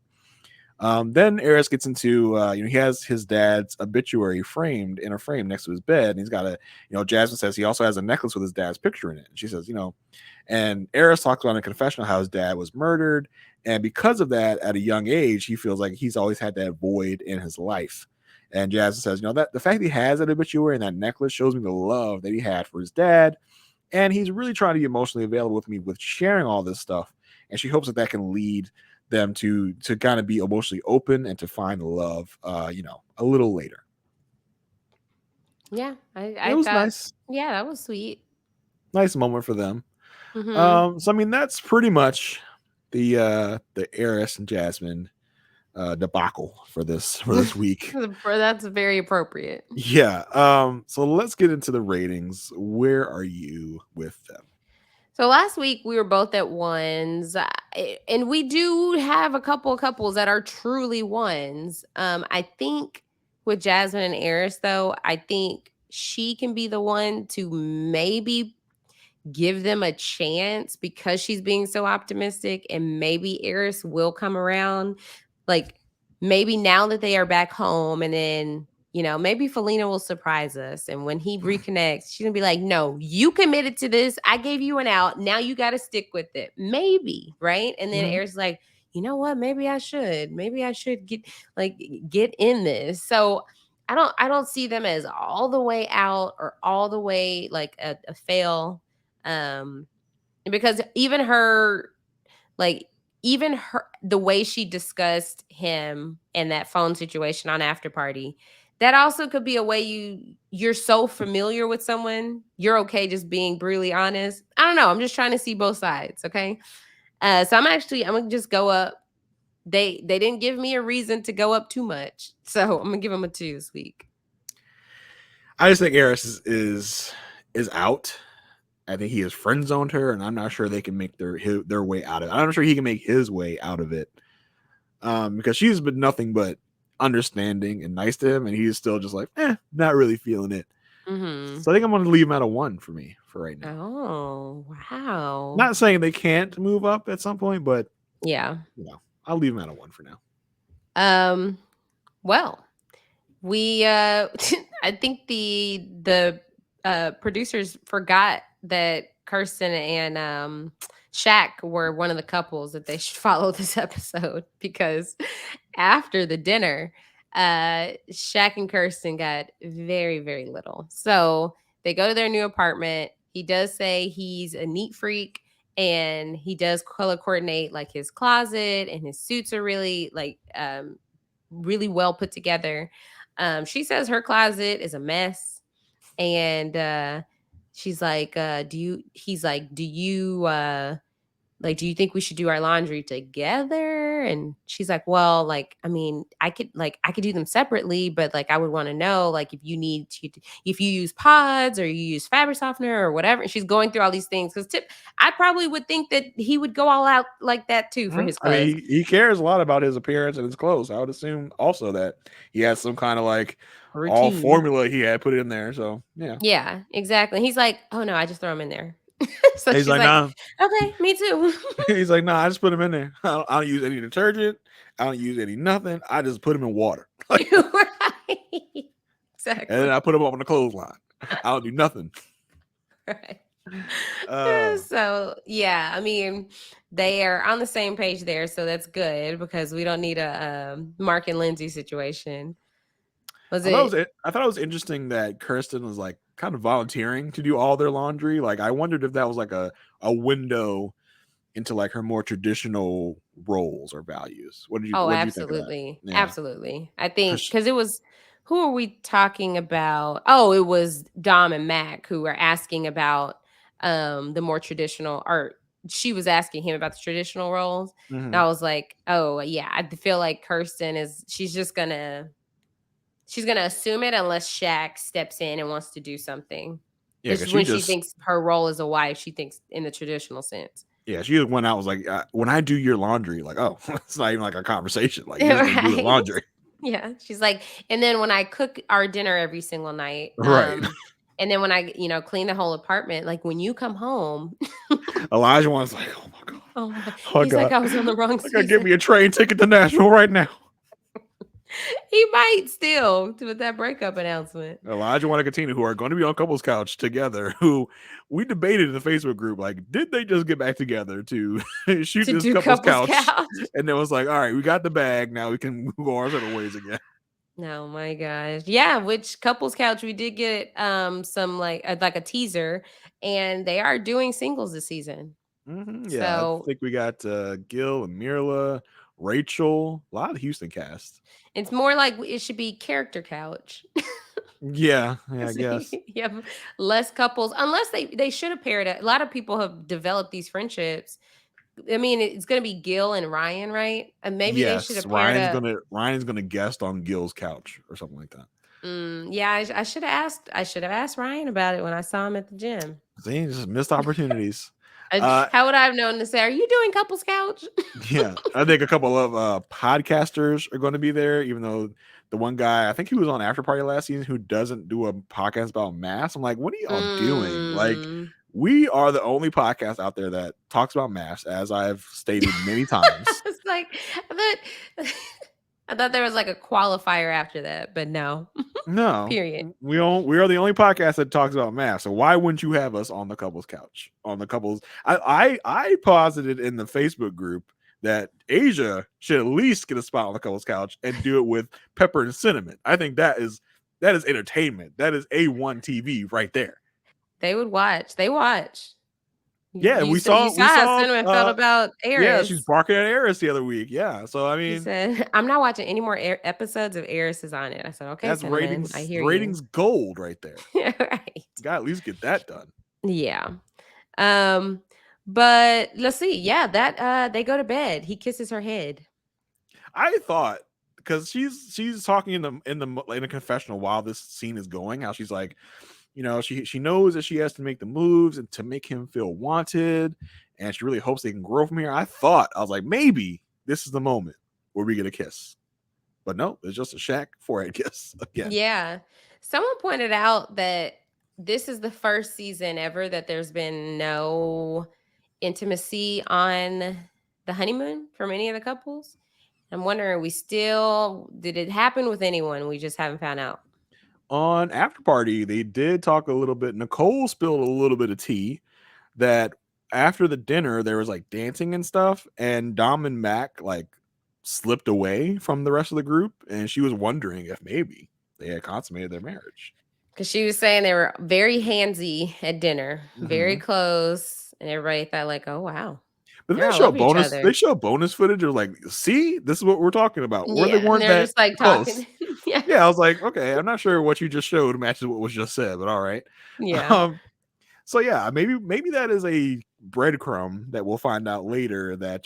Then Aerys gets into, he has his dad's obituary framed in a frame next to his bed. And he's got Jasmine says he also has a necklace with his dad's picture in it. And she says, and Aerys talks about in a confessional how his dad was murdered. And because of that, at a young age, he feels like he's always had that void in his life. And Jasmine says, that the fact that he has that obituary and that necklace shows me the love that he had for his dad. And he's really trying to be emotionally available with me with sharing all this stuff. And she hopes that can lead them to kind of be emotionally open and to find love, a little later. Yeah, it was nice. Yeah, that was sweet. Nice moment for them. So I mean, that's pretty much the Aerys and Jasmine debacle for this week. That's very appropriate. Yeah. So let's get into the ratings. Where are you with them? So last week we were both at ones, and we do have a couple of couples that are truly ones. I think with Jasmine and Aerys, though, I think she can be the one to maybe give them a chance because she's being so optimistic, and maybe Aerys will come around. Like, maybe now that they are back home, and then maybe Felina will surprise us. And when he reconnects, she's gonna be like, no, you committed to this. I gave you an out. Now you got to stick with it. Maybe. Right. And then Aerys is like, you know what? Maybe I should get in this. So I don't see them as all the way out or all the way like a fail. Because even her, the way she discussed him and that phone situation on After Party, that also could be a way you're so familiar with someone, you're okay just being brutally honest. I don't know. I'm just trying to see both sides. Okay. So I'm gonna just go up. They didn't give me a reason to go up too much, so I'm gonna give them a 2 this week. I just think Aerys is out. I think he has friend zoned her, and I'm not sure they can make their way out of it. I'm not sure he can make his way out of it, because she's been nothing but understanding and nice to him, and he's still just like, not really feeling it. So I think I'm going to leave him at a 1 for me for right now. Oh, wow! Not saying they can't move up at some point, but yeah, I'll leave him at a 1 for now. Well, we I think the producers forgot that Kirsten and Shaq were one of the couples that they should follow this episode, because after the dinner, Shaq and Kirsten got very, very little. So they go to their new apartment. He does say he's a neat freak, and he does color coordinate like his closet, and his suits are really really well put together. She says her closet is a mess. and she's like, he's like, do you think we should do our laundry together? And she's like, well, like, I mean, I could do them separately, but like, I would want to know, like, if you use pods or you use fabric softener or whatever. And she's going through all these things because I probably would think that he would go all out like that too for his I clothes. mean, he cares a lot about his appearance and his clothes. I would assume also that he has some kind of like all Routine. formula he had put in there. So Yeah, exactly. He's like, oh no, I just throw them in there. So he's she's like, like, nah. okay, me too. He's like, nah, I just put him in there. I don't use any detergent. I don't use any nothing. I just put him in water. Right. And Exactly. then I put him up on the clothesline. I don't do nothing. Right. Uh, So yeah, I mean, they are on the same page there, so that's good because we don't need a Mark and Lindsay situation. I thought it was interesting that Kirsten was like kind of volunteering to do all their laundry. Like I wondered if that was like a window into like her more traditional roles or values. What did you think of that? Absolutely. Yeah. Absolutely. I think because it was, who are we talking about? Oh, it was Dom and Mac who were asking about the more traditional, or she was asking him about the traditional roles. And I was like, oh yeah, I feel like Kirsten she's gonna assume it unless Shaq steps in and wants to do something. Yeah, Because she thinks her role as a wife, she thinks in the traditional sense. Yeah, she went out was like, when I do your laundry, like, oh, it's not even like a conversation. Like, you're just gonna do the laundry. Yeah, she's like, and then when I cook our dinner every single night, Right. And then when I, clean the whole apartment, like when you come home, Elijah was like, oh my god, oh my, he's like, I was on the wrong season. Give me a train ticket to Nashville right now. He might still with that breakup announcement. Elijah and Katina, who are going to be on Couples Couch together, who we debated in the Facebook group, like, did they just get back together to shoot this Couples Couch? And it was like, all right, we got the bag. Now we can move our separate ways again. Oh my gosh. Yeah, which Couples Couch, we did get some like a teaser, and they are doing singles this season. Yeah, so, I think we got Gil and Mirla, Rachel, a lot of Houston cast. It's more like it should be Character Couch. Yeah, I guess. You have less couples, unless they should have paired it. A lot of people have developed these friendships. I mean, it's going to be Gil and Ryan, right? And maybe they should have paired Ryan's gonna guest on Gil's couch or something like that. Yeah, I should have asked Ryan about it when I saw him at the gym. See, just missed opportunities. How would I have known to say, are you doing Couples Couch? Yeah, I think a couple of podcasters are going to be there, even though the one guy, I think he was on After Party last season, who doesn't do a podcast about MAFS. I'm like, what are y'all doing? Like, we are the only podcast out there that talks about MAFS, as I've stated many times. It's like, I thought there was like a qualifier after that, but no. Period. We are the only podcast that talks about MAFS. So why wouldn't you have us on the Couples Couch? On the couples, I posited in the Facebook group that Asia should at least get a spot on the Couples Couch and do it with Pepper and Cinnamon. I think that is entertainment. That is A1 TV right there. They would watch. They watch. Yeah, we saw how Cinnamon felt about Aerys. Yeah, she's barking at Aerys the other week. Yeah, so I mean, he said, "I'm not watching any more episodes of Aerys is on it." I said, "Okay, that's Cinnamon, ratings. I hear ratings gold right there. Right? You got to at least get that done. Yeah. But let's see. Yeah, that they go to bed. He kisses her head. I thought, because she's talking in the confessional while this scene is going, how she's like, she knows that she has to make the moves and to make him feel wanted, and she really hopes they can grow from here. I was like, maybe this is the moment where we get a kiss, but no, it's just a Shaq forehead kiss again. Yeah, someone pointed out that this is the first season ever that there's been no intimacy on the honeymoon from any of the couples. I'm wondering, did it happen with anyone? We just haven't found out. On After Party, they did talk a little bit. Nicole spilled a little bit of tea that after the dinner, there was like dancing and stuff, and Dom and Mac like slipped away from the rest of the group, and she was wondering if maybe they had consummated their marriage. Because she was saying they were very handsy at dinner, very close, and everybody thought like, oh, wow. But they show bonus footage of like, see, this is what we're talking about. Where they weren't that just like close. talking. Yeah, I was like, okay, I'm not sure what you just showed matches what was just said, but all right. Yeah. So yeah, maybe that is a breadcrumb that we'll find out later that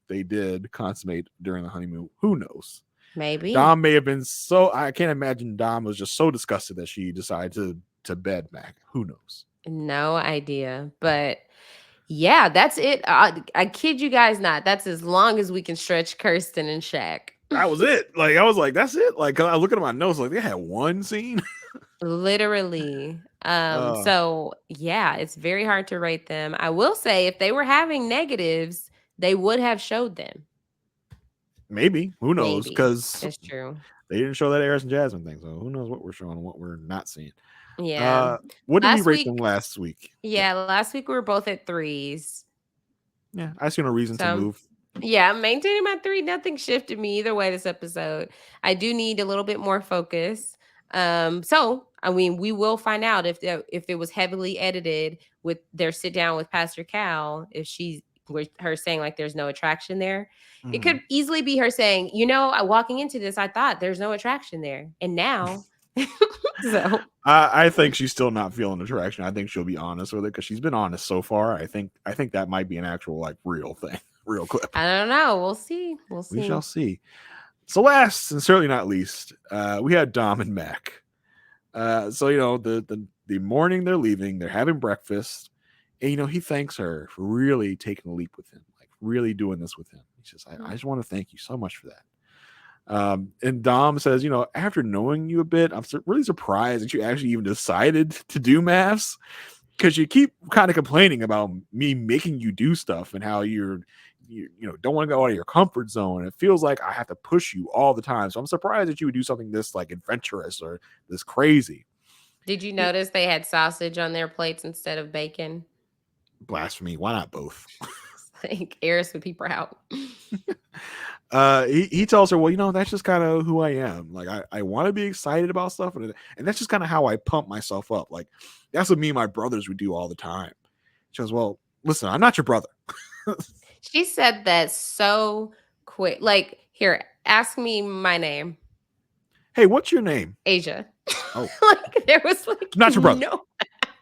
they did consummate during the honeymoon. Who knows? Maybe. Dom may have been so. I can't imagine Dom was just so disgusted that she decided to bed Mac. Who knows? No idea, but yeah, that's it. I kid you guys not. That's as long as we can stretch Kirsten and Shaq. That was it. Like I was like, that's it. Like I look at my notes, like they had one scene. Literally. So yeah, it's very hard to rate them. I will say if they were having negatives, they would have showed them. Maybe. Who knows? Because that's true. They didn't show that Aerys and Jasmine thing, so who knows what we're showing and what we're not seeing. Yeah. What did we rate them last week? Yeah, last week we were both at 3s. Yeah, I see no reason to move. Yeah, I'm maintaining my 3. Nothing shifted me either way this episode. I do need a little bit more focus. So I mean, we will find out if it was heavily edited with their sit down with Pastor Cal, if she's with her saying like there's no attraction there. Mm-hmm. It could easily be her saying, walking into this, I thought there's no attraction there. And now so I think she's still not feeling attraction. I think she'll be honest with it because she's been honest so far. I think that might be an actual like real thing, real clip. I don't know. We'll see. We shall see. So last and certainly not least, we had Dom and Mac. So the morning they're leaving, they're having breakfast, and he thanks her for really taking a leap with him, like really doing this with him. He says, I just want to thank you so much for that. And Dom says, after knowing you a bit, I'm really surprised that you actually even decided to do MAFS, because you keep kind of complaining about me making you do stuff and how you don't want to go out of your comfort zone. It feels like I have to push you all the time. So I'm surprised that you would do something this like adventurous or this crazy. Did you notice they had sausage on their plates instead of bacon? Blasphemy. Why not both? I think Aerys would be proud. He tells her, well, that's just kind of who I am. Like I want to be excited about stuff, and that's just kind of how I pump myself up. Like that's what me and my brothers would do all the time. She goes, well, listen, I'm not your brother. She said that so quick. Like, here, ask me my name. Hey, what's your name? Asia. Oh, like there was like not your brother. No.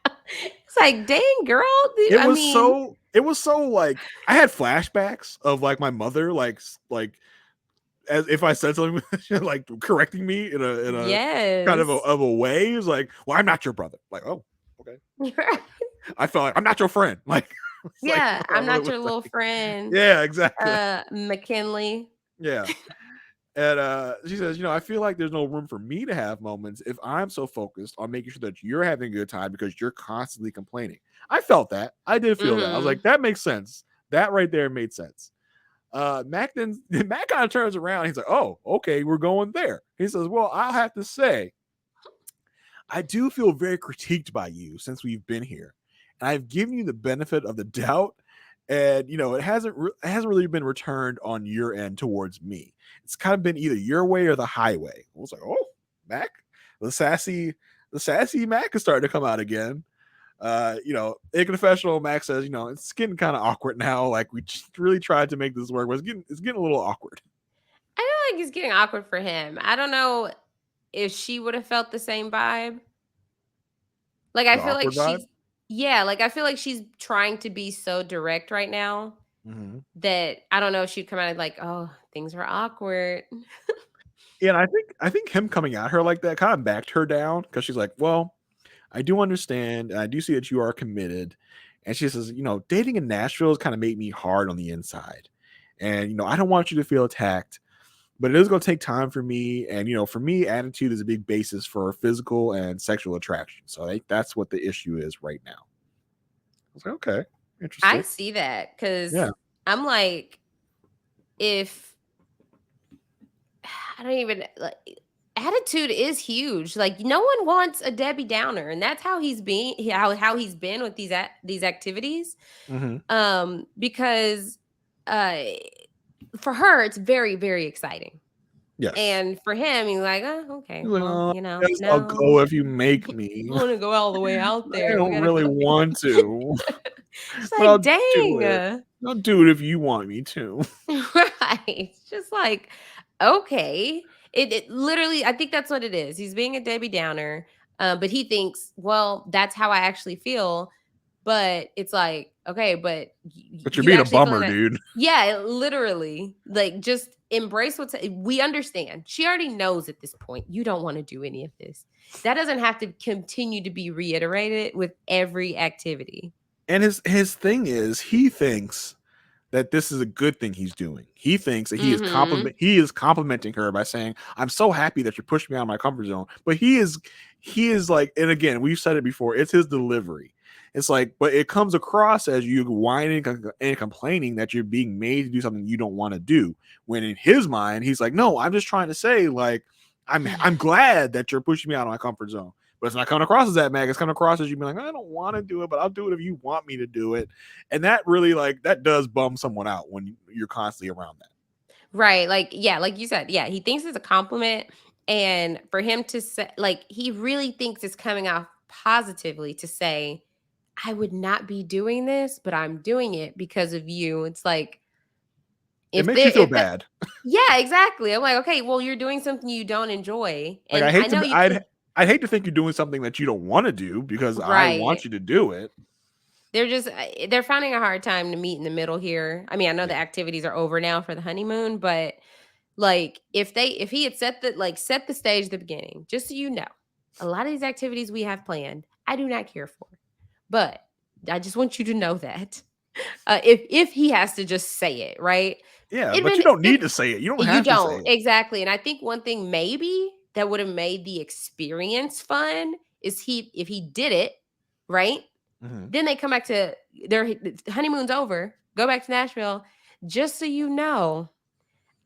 It's like, dang, girl. It was so like I had flashbacks of like my mother, like as if I said something, like correcting me in a kind of a way. It was like, well, I'm not your brother. Like, oh, okay. I felt like I'm not your friend. Like, yeah, I'm not your little friend. Yeah, exactly. McKinley. Yeah. And she says, I feel like there's no room for me to have moments if I'm so focused on making sure that you're having a good time because you're constantly complaining. I felt that. I did feel that. I was like, that makes sense. That right there made sense. Mac kind of turns around. He's like, oh, okay, we're going there. He says, well, I'll have to say, I do feel very critiqued by you since we've been here. And I've given you the benefit of the doubt. And, it hasn't really been returned on your end towards me. It's kind of been either your way or the highway. I was like, oh, Mac, the sassy Mac is starting to come out again. In confessional, Mac says, it's getting kind of awkward now. Like we just really tried to make this work, but it's getting a little awkward. I feel like it's getting awkward for him. I don't know if she would have felt the same vibe. Like I feel like she's I feel like she's trying to be so direct right now that I don't know if she'd come out like, oh, things are awkward. Yeah, and I think him coming at her like that kind of backed her down because she's like, well, I do understand, and I do see that you are committed. And she says, dating in Nashville has kind of made me hard on the inside. And, I don't want you to feel attacked, but it is going to take time for me. And, for me, attitude is a big basis for physical and sexual attraction. So I think that's what the issue is right now. I was like, okay, interesting. I see that because I'm like, if I don't even attitude is huge. Like no one wants a Debbie Downer, and that's how he's been. How he's been with these activities. Because for her, it's very, very exciting. Yes. And for him, he's like, oh, okay. Well, no. I'll go if you make me. I want to go all the way out there. I don't really want to. It's like, dang. I'll do it if you want me to. Right. It's just like, okay. It literally, I think that's what it is. He's being a Debbie Downer, but he thinks, well, that's how I actually feel. But it's like, okay, but But you're you being a actually feeling bummer, that? dude. Yeah, literally. Like, just embrace we understand. She already knows at this point you don't want to do any of this. That doesn't have to continue to be reiterated with every activity. And his thing is, he thinks that this is a good thing he's doing. He thinks that he is complimenting her by saying, "I'm so happy that you're pushing me out of my comfort zone." But he is like, and again, we've said it before, it's his delivery. It's like, but it comes across as you whining and complaining that you're being made to do something you don't want to do. When in his mind, he's like, "No, I'm just trying to say, like, I'm glad that you're pushing me out of my comfort zone." But it's not coming across as that, Mag. It's coming across as you being like, "I don't want to do it, but I'll do it if you want me to do it." And that really, like, that does bum someone out when you're constantly around that. Right. Like, yeah, like you said, yeah, he thinks it's a compliment. And for him to say, like, he really thinks it's coming off positively to say, I would not be doing this, but I'm doing it because of you. It's like, It makes you feel if that, bad. yeah, exactly. I'm like, okay, well, you're doing something you don't enjoy. Like, And I know you can, I'd hate to think you're doing something that you don't want to do because I right. want you to do it. They're finding a hard time to meet in the middle here. I mean, I know the activities are over now for the honeymoon, but like if he had set the stage at the beginning, just so you know, a lot of these activities we have planned, I do not care for. But I just want you to know that. If he has to just say it, right? Yeah, but you don't need to say it. You don't You have to say don't. it. Exactly. And I think one thing maybe that would have made the experience fun is if he did it, right? Then they come back to their honeymoon's over, go back to Nashville. Just so you know,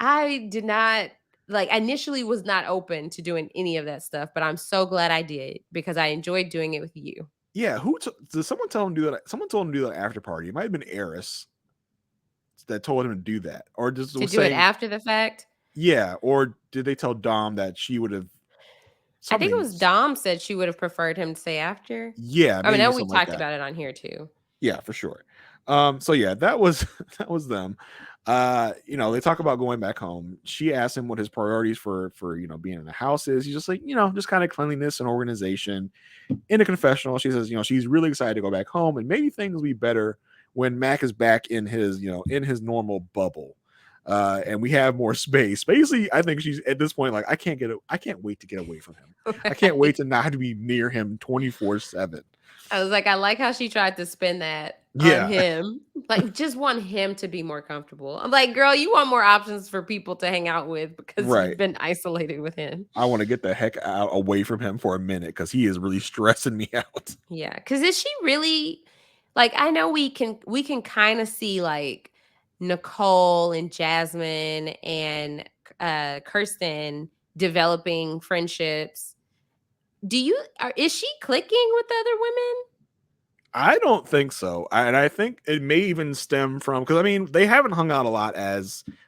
I did not initially was not open to doing any of that stuff, but I'm so glad I did because I enjoyed doing it with you. Yeah, did someone tell him to do that? Someone told him to do that after party. It might have been Aerys that told him to do that, or just To was do it saying, after the fact. yeah, or did they tell Dom that she would have I think it something? was Dom said she would have preferred him to say after. Yeah, I mean, I maybe know we something like talked that. about it on here too. Yeah, for sure. So yeah, that was that was them. They talk about going back home. She asked him what his priorities for being in the house is. He's just like, just kind of cleanliness and organization. In a confessional, she says, she's really excited to go back home and maybe things will be better when Mac is back in his, in his normal bubble. And we have more space. Basically, I think she's at this point like, I can't wait to get away from him. Right. I can't wait to not be near him 24/7. I was like, I like how she tried to spin that on him. Like, just want him to be more comfortable. I'm like, girl, you want more options for people to hang out with because you've been isolated with him. I want to get the heck away from him for a minute because he is really stressing me out. Yeah, because is she really I know we can kind of see like Nicole and Jasmine and Kirsten developing friendships. Is she clicking with the other women? I don't think so. And I think it may even stem from, because I mean, they haven't hung out a lot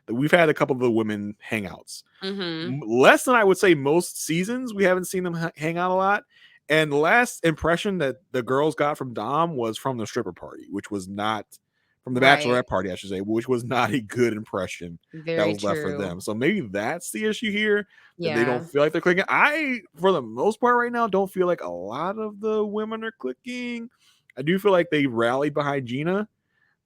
we've had a couple of the women hangouts. Less than I would say most seasons, we haven't seen them hang out a lot. And the last impression that the girls got from Dom was from the stripper party, which was not from the bachelorette party, I should say, which was not a good impression that was left for them. So maybe that's the issue here. That they don't feel like they're clicking. I, for the most part right now, don't feel like a lot of the women are clicking. I do feel like they rallied behind Gina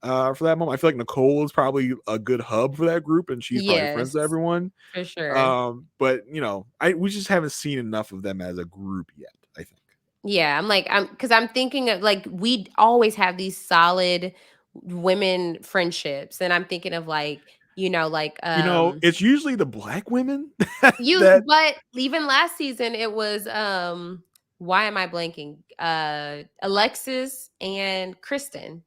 for that moment. I feel like Nicole is probably a good hub for that group, and she's probably friends with everyone. For sure. But we just haven't seen enough of them as a group yet, I think. Yeah, I'm thinking of we always have these solid women friendships, and I'm thinking of it's usually the black women. But even last season it was why am I blanking? Alexis and Kristen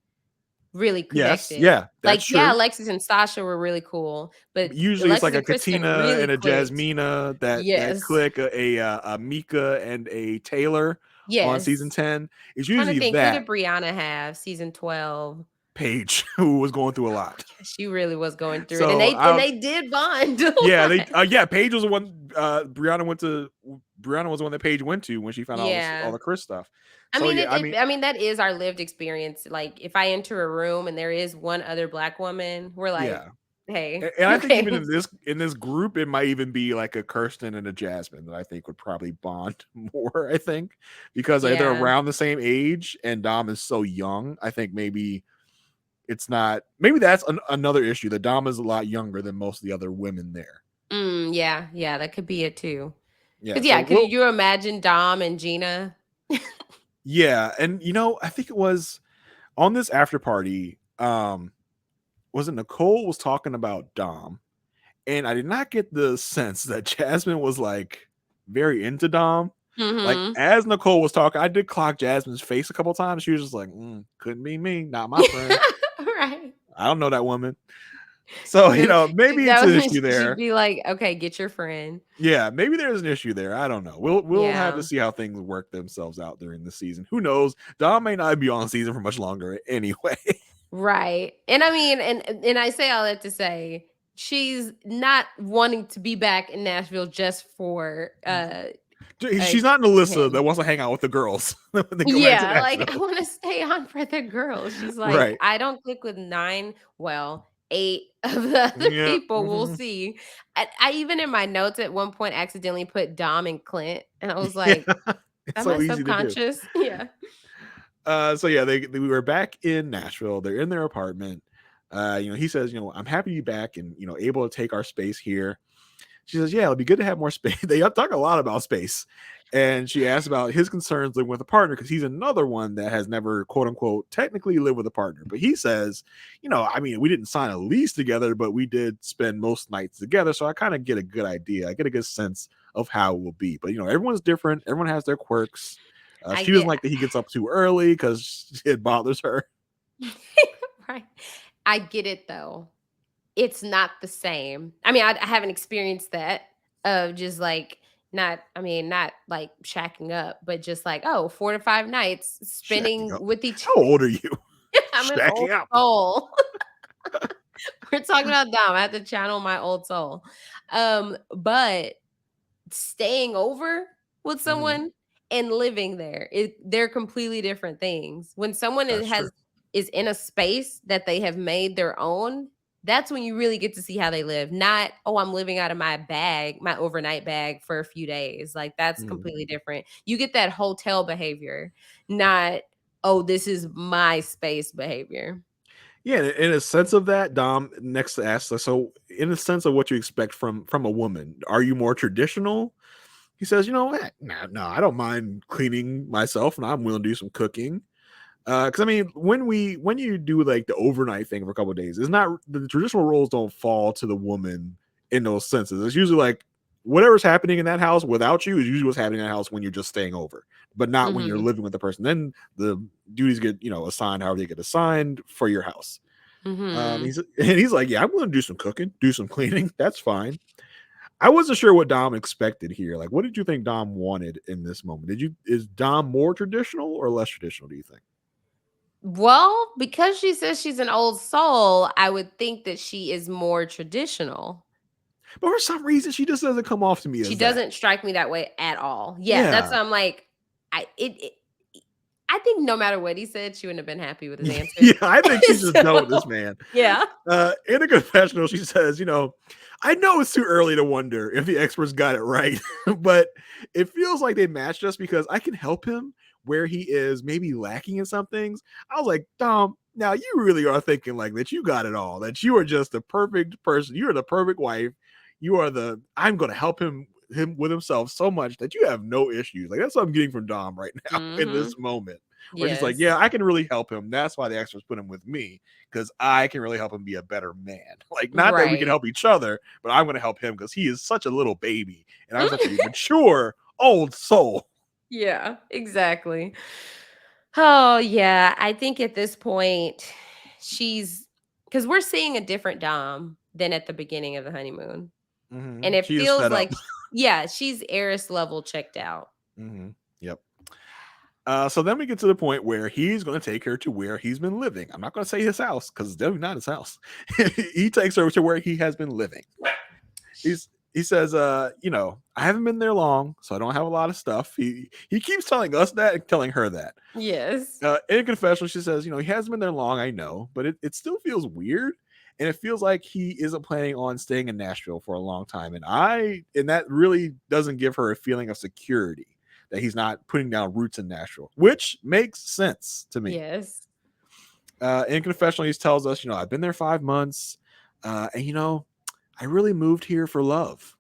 really connected. Yes, that's true. Alexis and Sasha were really cool, but usually Alexis it's like a Katina really and a clicked. Jasmina that click, a Mika and a Taylor on season 10. It's usually that. Who did Brianna have season 12? Paige, who was going through a lot. She really was going through it, and they did bond. Paige was the one. Brianna was the one that Paige went to when she found out all the Chris stuff. I mean, that is our lived experience. Like, if I enter a room and there is one other black woman, we're like, Hey, And I think even in this group, it might even be like a Kirsten and a Jasmine that I think would probably bond more. I think because like, they're yeah. around the same age, and Dom is so young. I think maybe it's not. Maybe that's another issue. That Dom is a lot younger than most of the other women there. Yeah, that could be it too. Yeah. Because So could you imagine Dom and Gina? yeah, and I think it was on this after party. Was it Nicole was talking about Dom, and I did not get the sense that Jasmine was like very into Dom. Like Mm-hmm. as Nicole was talking, I did clock Jasmine's face a couple times. She was just like, couldn't be me, not my friend. Right. I don't know that woman. So maybe it's That an was issue she'd there. be like, okay, get your friend. Yeah, maybe there's an issue there. I don't know. We'll have Yeah. to see how things work themselves out during the season. Who knows? Dom may not be on season for much longer anyway. Right. And I mean, and I say all that to say she's not wanting to be back in Nashville just for She's not an Alyssa that him. wants to hang out with the girls when they go back to Yeah, Nashville. like I want to stay on for the girls. She's like, Right. I don't click with 8 of the other Yeah. people. We'll see. I even in my notes at one point accidentally put Dom and Clint, and I was like, It's am so I easy to do. subconscious? Yeah. So yeah, they were back in Nashville. They're in their apartment. He says, I'm happy to be back and able to take our space here. She says, yeah, it'll be good to have more space. They talk a lot about space. And she asks about his concerns living with a partner because he's another one that has never, quote unquote, technically lived with a partner. But he says, we didn't sign a lease together, but we did spend most nights together. So I kind of get a good idea. I get a good sense of how it will be. But, everyone's different. Everyone has their quirks. She doesn't like that he gets up too early because it bothers her. Right. I get it though. It's not the same. I mean, I haven't experienced that of just like not like shacking up, but just like 4 to 5 nights spending with each. How old are you? I'm an old Shacking up. soul. We're talking about Dom. I have to channel my old soul. But staying over with someone and living there, they're completely different things. When someone is in a space that they have made their own, that's when you really get to see how they live. Not, I'm living out of my bag, my overnight bag for a few days. Like that's completely different. You get that hotel behavior, not, this is my space behavior. Yeah, in a sense of that, Dom next asks, so in a sense of what you expect from a woman, are you more traditional? He says, no, I don't mind cleaning myself, and I'm willing to do some cooking. Because I mean, when you do like the overnight thing for a couple of days, it's not the traditional roles don't fall to the woman in those senses. It's usually like whatever's happening in that house without you is usually what's happening in that house when you're just staying over, but not when you're living with the person. Then the duties get assigned however they get assigned for your house. He's like, yeah, I'm going to do some cooking, do some cleaning. That's fine. I wasn't sure what Dom expected here. Like, what did you think Dom wanted in this moment? Is Dom more traditional or less traditional, do you think? Well, because she says she's an old soul, I would think that she is more traditional. But for some reason, she just doesn't come off to me as she doesn't strike me that way at all. Yeah. That's why I'm like, I think no matter what he said, she wouldn't have been happy with his answer. Yeah, I think she's just done with this man. Yeah. In a confessional, she says, I know it's too early to wonder if the experts got it right, but it feels like they matched us because I can help him where he is maybe lacking in some things. I was like, Dom, now you really are thinking like that you got it all, that you are just the perfect person. You are the perfect wife. You are I'm going to help him with himself so much that you have no issues. Like that's what I'm getting from Dom right now in this moment. Where she's like, yeah, I can really help him. That's why the experts put him with me, because I can really help him be a better man. Like, not that we can help each other, but I'm going to help him because he is such a little baby and I'm such a mature old soul. Yeah, exactly. Oh, yeah. I think at this point, because we're seeing a different Dom than at the beginning of the honeymoon. And it feels like, she's Aerys level checked out. Yep. So then we get to the point where he's going to take her to where he's been living. I'm not going to say his house because it's definitely not his house. He takes her to where he has been living. He says, I haven't been there long, so I don't have a lot of stuff. He keeps telling us that and telling her that. Yes. In a confessional, she says, he hasn't been there long, I know, but it still feels weird. And it feels like he isn't planning on staying in Nashville for a long time. And that really doesn't give her a feeling of security that he's not putting down roots in Nashville, which makes sense to me. Yes. In confessional, he tells us, I've been there 5 months, and I really moved here for love.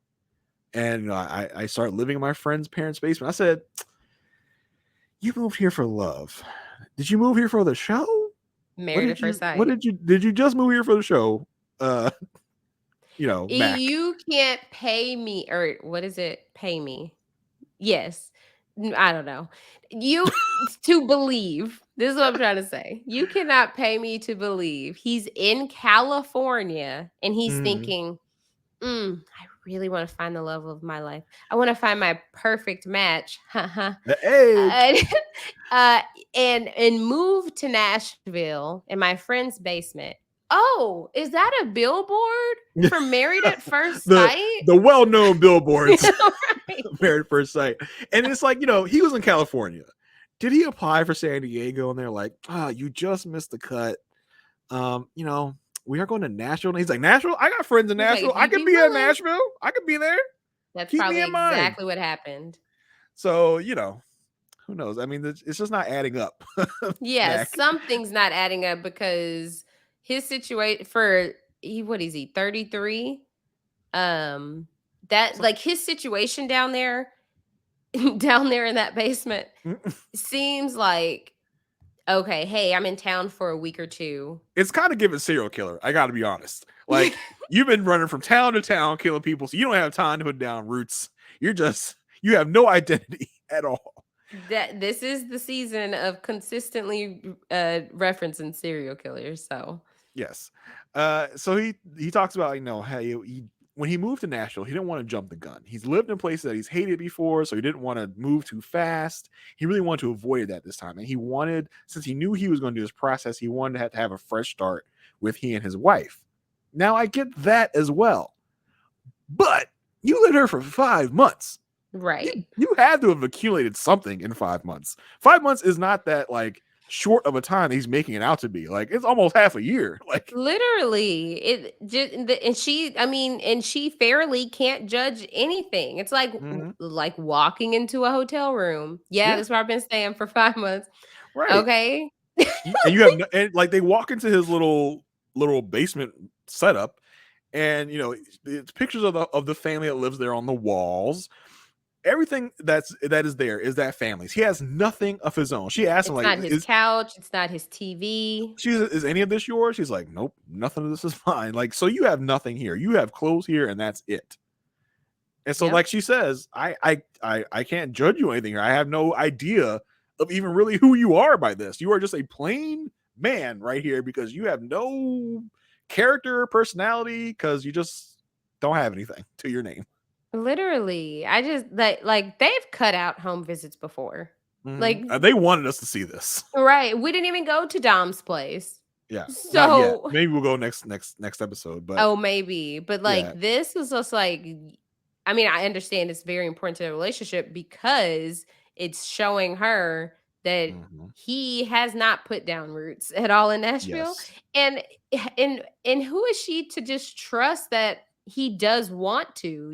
And I started living in my friend's parents' basement. I said, you moved here for love. Did you move here for the show? Married at first sight. Did you just move here for the show? Mac. You can't pay me, or what is it? Pay me. Yes. I don't know. You to believe. This is what I'm trying to say. You cannot pay me to believe he's in California and he's thinking, I really want to find the love of my life. I want to find my perfect match. Hey. And move to Nashville in my friend's basement. Oh, is that a billboard for Married at First Sight? The well-known billboards. Right. Married at First Sight. And it's like, he was in California. Did he apply for San Diego? And they're like, you just missed the cut. We are going to Nashville. And he's like, Nashville? I got friends in Nashville. I could be in Nashville. I could be there. That's probably exactly what happened. So, who knows? I mean, it's just not adding up. Yeah, something's not adding up because his situation what is he, 33? His situation down there in that basement seems like, okay, hey, I'm in town for a week or two. It's kind of giving serial killer. I got to be honest. Like, you've been running from town to town, killing people, so you don't have time to put down roots. You have no identity at all. This is the season of consistently referencing serial killers. So yes. So he talks about, hey, when he moved to Nashville, he didn't want to jump the gun. He's lived in places that he's hated before, so he didn't want to move too fast. He really wanted to avoid that this time. And since he knew he was going to do this process, he wanted to have a fresh start with he and his wife. Now, I get that as well. But you lived here for 5 months. Right. You had to have accumulated something in 5 months. 5 months is not that, short of a time he's making it out to be. It's almost half a year. Literally, she fairly can't judge anything. It's like walking into a hotel room. Yeah, that's where I've been staying for 5 months. Right. Okay. And you have they walk into his little basement setup, and it's pictures of the family that lives there on the walls. Everything that is there is that family's. He has nothing of his own. She asked him, it's not his couch, it's not his TV. Is any of this yours? She's like, nope, nothing of this is mine. So you have nothing here. You have clothes here, and that's it. And so, like she says, I can't judge you anything here. I have no idea of even really who you are by this. You are just a plain man right here because you have no character or personality because you just don't have anything to your name. Literally, I just they've cut out home visits before. They wanted us to see this, right? We didn't even go to Dom's place. Yeah, so maybe we'll go next episode. But maybe. But this is just I mean, I understand it's very important to the relationship because it's showing her that he has not put down roots at all in Nashville, and who is she to just trust that he does want to,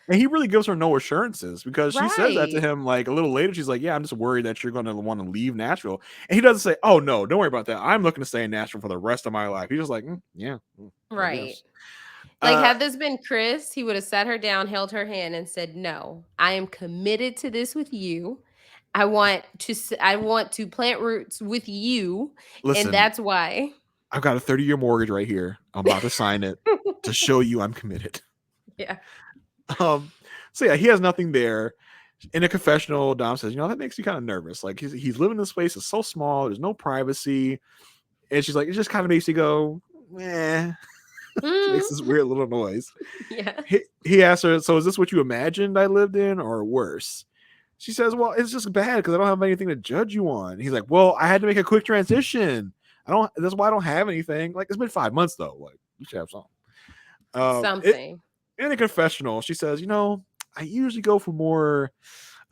And he really gives her no assurances because she says that to him a little later. She's like, yeah, I'm just worried that you're going to want to leave Nashville. And he doesn't say, oh, no, don't worry about that. I'm looking to stay in Nashville for the rest of my life. He's just like, right. Had this been Chris, he would have sat her down, held her hand and said, no, I am committed to this with you. I want to plant roots with you. Listen, and that's why. I've got a 30-year mortgage right here. I'm about to sign it to show you I'm committed. Yeah. So he has nothing there. In a confessional, Dom says, that makes you kind of nervous. He's living in this place. It's so small. There's no privacy. And she's like, it just kind of makes you go, eh. She makes this weird little noise. Yeah. He asks her, so is this what you imagined I lived in or worse? She says, well, it's just bad because I don't have anything to judge you on. He's like, well, I had to make a quick transition. That's why I don't have anything. It's been 5 months though. You should have something. Something. In a confessional, she says, I usually go for more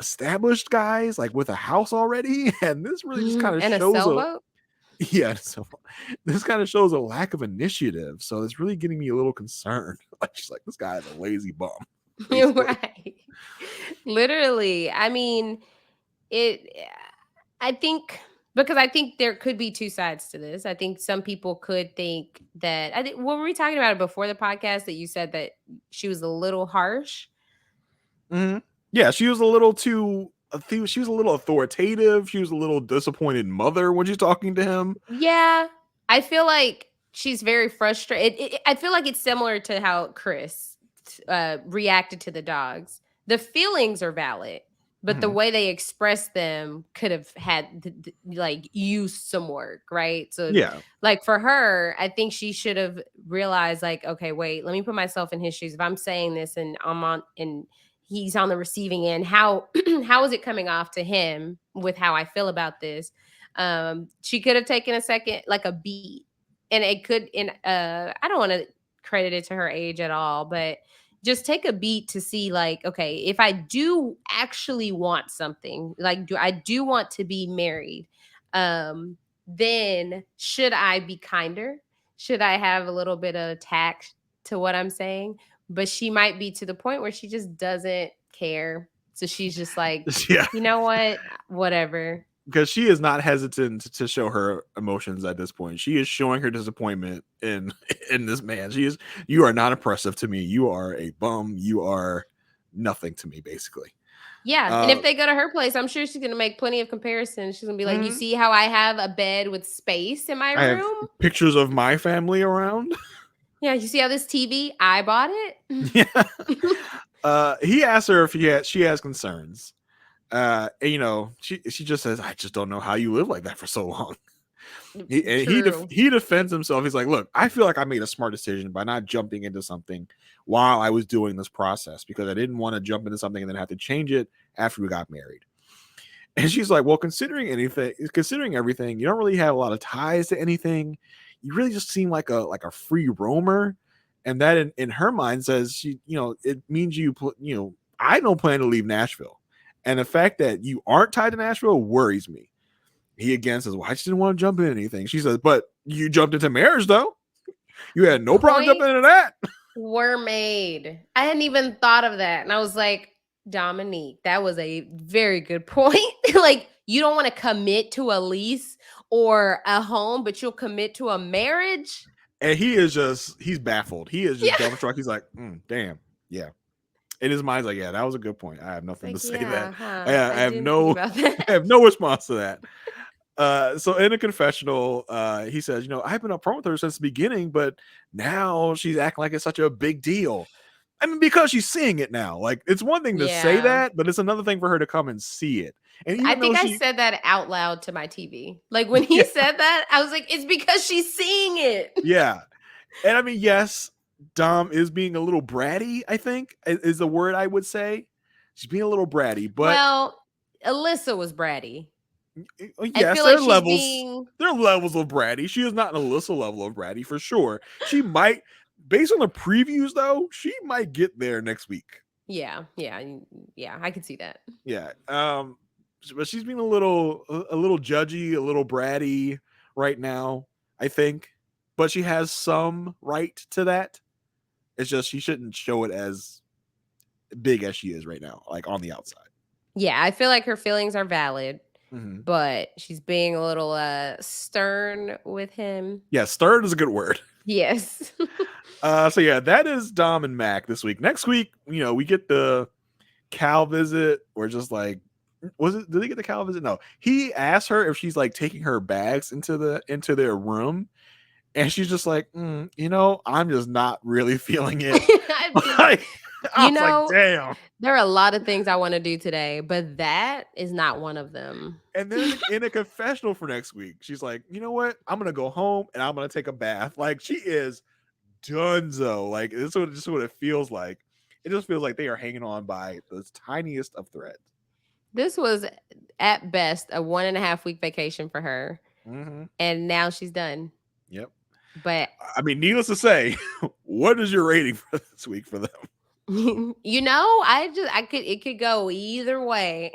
established guys, with a house already. And this really just kind of shows a sailboat? Yeah, so this kind of shows a lack of initiative. So it's really getting me a little concerned. Like she's like, this guy's a lazy bum. Right. Literally. I mean, it I think because I think there could be two sides to this. I think some people could think that I think what were we talking about it before the podcast that you said that she was a little harsh. Mm-hmm. Yeah, she was a little too. She was a little authoritative. She was a little disappointed mother when she's talking to him. Yeah, I feel like she's very frustrated. I feel like it's similar to how Chris reacted to the dogs. The feelings are valid, but the Mhm. way they express them could have had like used some work, right? So, Yeah, like for her, I think she should have realized, like, okay, wait, let me put myself in his shoes. If I'm saying this and I'm on and he's on the receiving end, how how is it coming off to him with how I feel about this? She could have taken a second, like a beat, and it could. In I don't want to credit it to her age at all, but just take a beat to see, like, okay, if I do actually want something, like, do I do want to be married? Then should I be kinder? Should I have a little bit of tact to what I'm saying? But she might be to the point where she just doesn't care. So she's just like, yeah, you know what? Whatever. because she is not hesitant to show her emotions at this point. She is showing her disappointment in in this man. She is. You are not impressive to me. You are a bum. You are nothing to me, basically. Yeah, and Uh, if they go to her place, I'm sure she's gonna make plenty of comparisons. She's gonna be like, "You mhm. see how I have a bed with space in my I have room? pictures of my family around. Yeah, you see how this TV? I bought it." Yeah. He asked her if she has concerns. And, she just says, "I just don't know how you live like that for so long." True. He defends himself. He's like, "Look, I feel like I made a smart decision by not jumping into something while I was doing this process because I didn't want to jump into something and then have to change it after we got married." And she's like, "Well, considering everything, you don't really have a lot of ties to anything. You really just seem like a free roamer." And that in her mind says it means I don't plan to leave Nashville. And the fact that you aren't tied to Nashville worries me. He again says, "Well, I just didn't want to jump into anything." She says, "But you jumped into marriage though. You had no problem jumping into Points that." were made. I hadn't even thought of that. And I was like, Dominique, that was a very good point. Like, you don't want to commit to a lease or a home, but you'll commit to a marriage. And he's baffled. He is just Yeah. dumbstruck. He's like, damn, yeah. In his mind's like, yeah, that was a good point. I have It's nothing to like, say that. yeah, huh? I I have didn't think no about I that. have no response to that. So in a confessional, he says, I've been upfront with her since the beginning, but now she's acting like it's such a big deal. I mean, because she's seeing it now. Like, it's one thing to say Yeah. that, but it's another thing for her to come and see it. And I even though think I she, said that out loud to my TV. Like when he yeah, said that, I was like, it's because she's seeing it. yeah. And I mean, yes, Dom is being a little bratty, I think, is the word I would say. She's being a little bratty, but Well, Alyssa was bratty. I yes, feel like she's being, there are levels of bratty. She is not an Alyssa level of bratty for sure. She might, based on the previews though, she might get there next week. yeah, I can see that. Yeah. But she's being a little judgy, a little bratty right now, I think. But she has some right to that. It's just she shouldn't show it as big as she is right now, like on the outside. Yeah, I feel like her feelings are valid, Mm-hmm. but she's being a little stern with him. Yeah, stern is a good word. Yes. So yeah, that is Dom and Mac this week. Next week, we get the Cal visit. We're just like, did they get the Cal visit? No. He asked her if she's like taking her bags into their room, and she's just like, I'm just not really feeling it. Like, I You was like, know, damn. there are a lot of things I want to do today, but that is not one of them. And then in a confessional for next week, she's like, you know what? I'm gonna go home and I'm gonna take a bath. Like, she is donezo. Like, this is just what it feels like. It just feels like they are hanging on by the tiniest of threads. This was at best a 1.5 week vacation for her. Mm-hmm. And now she's done. Yep. But I mean, needless to say, what is your rating for this week for them? It could go either way.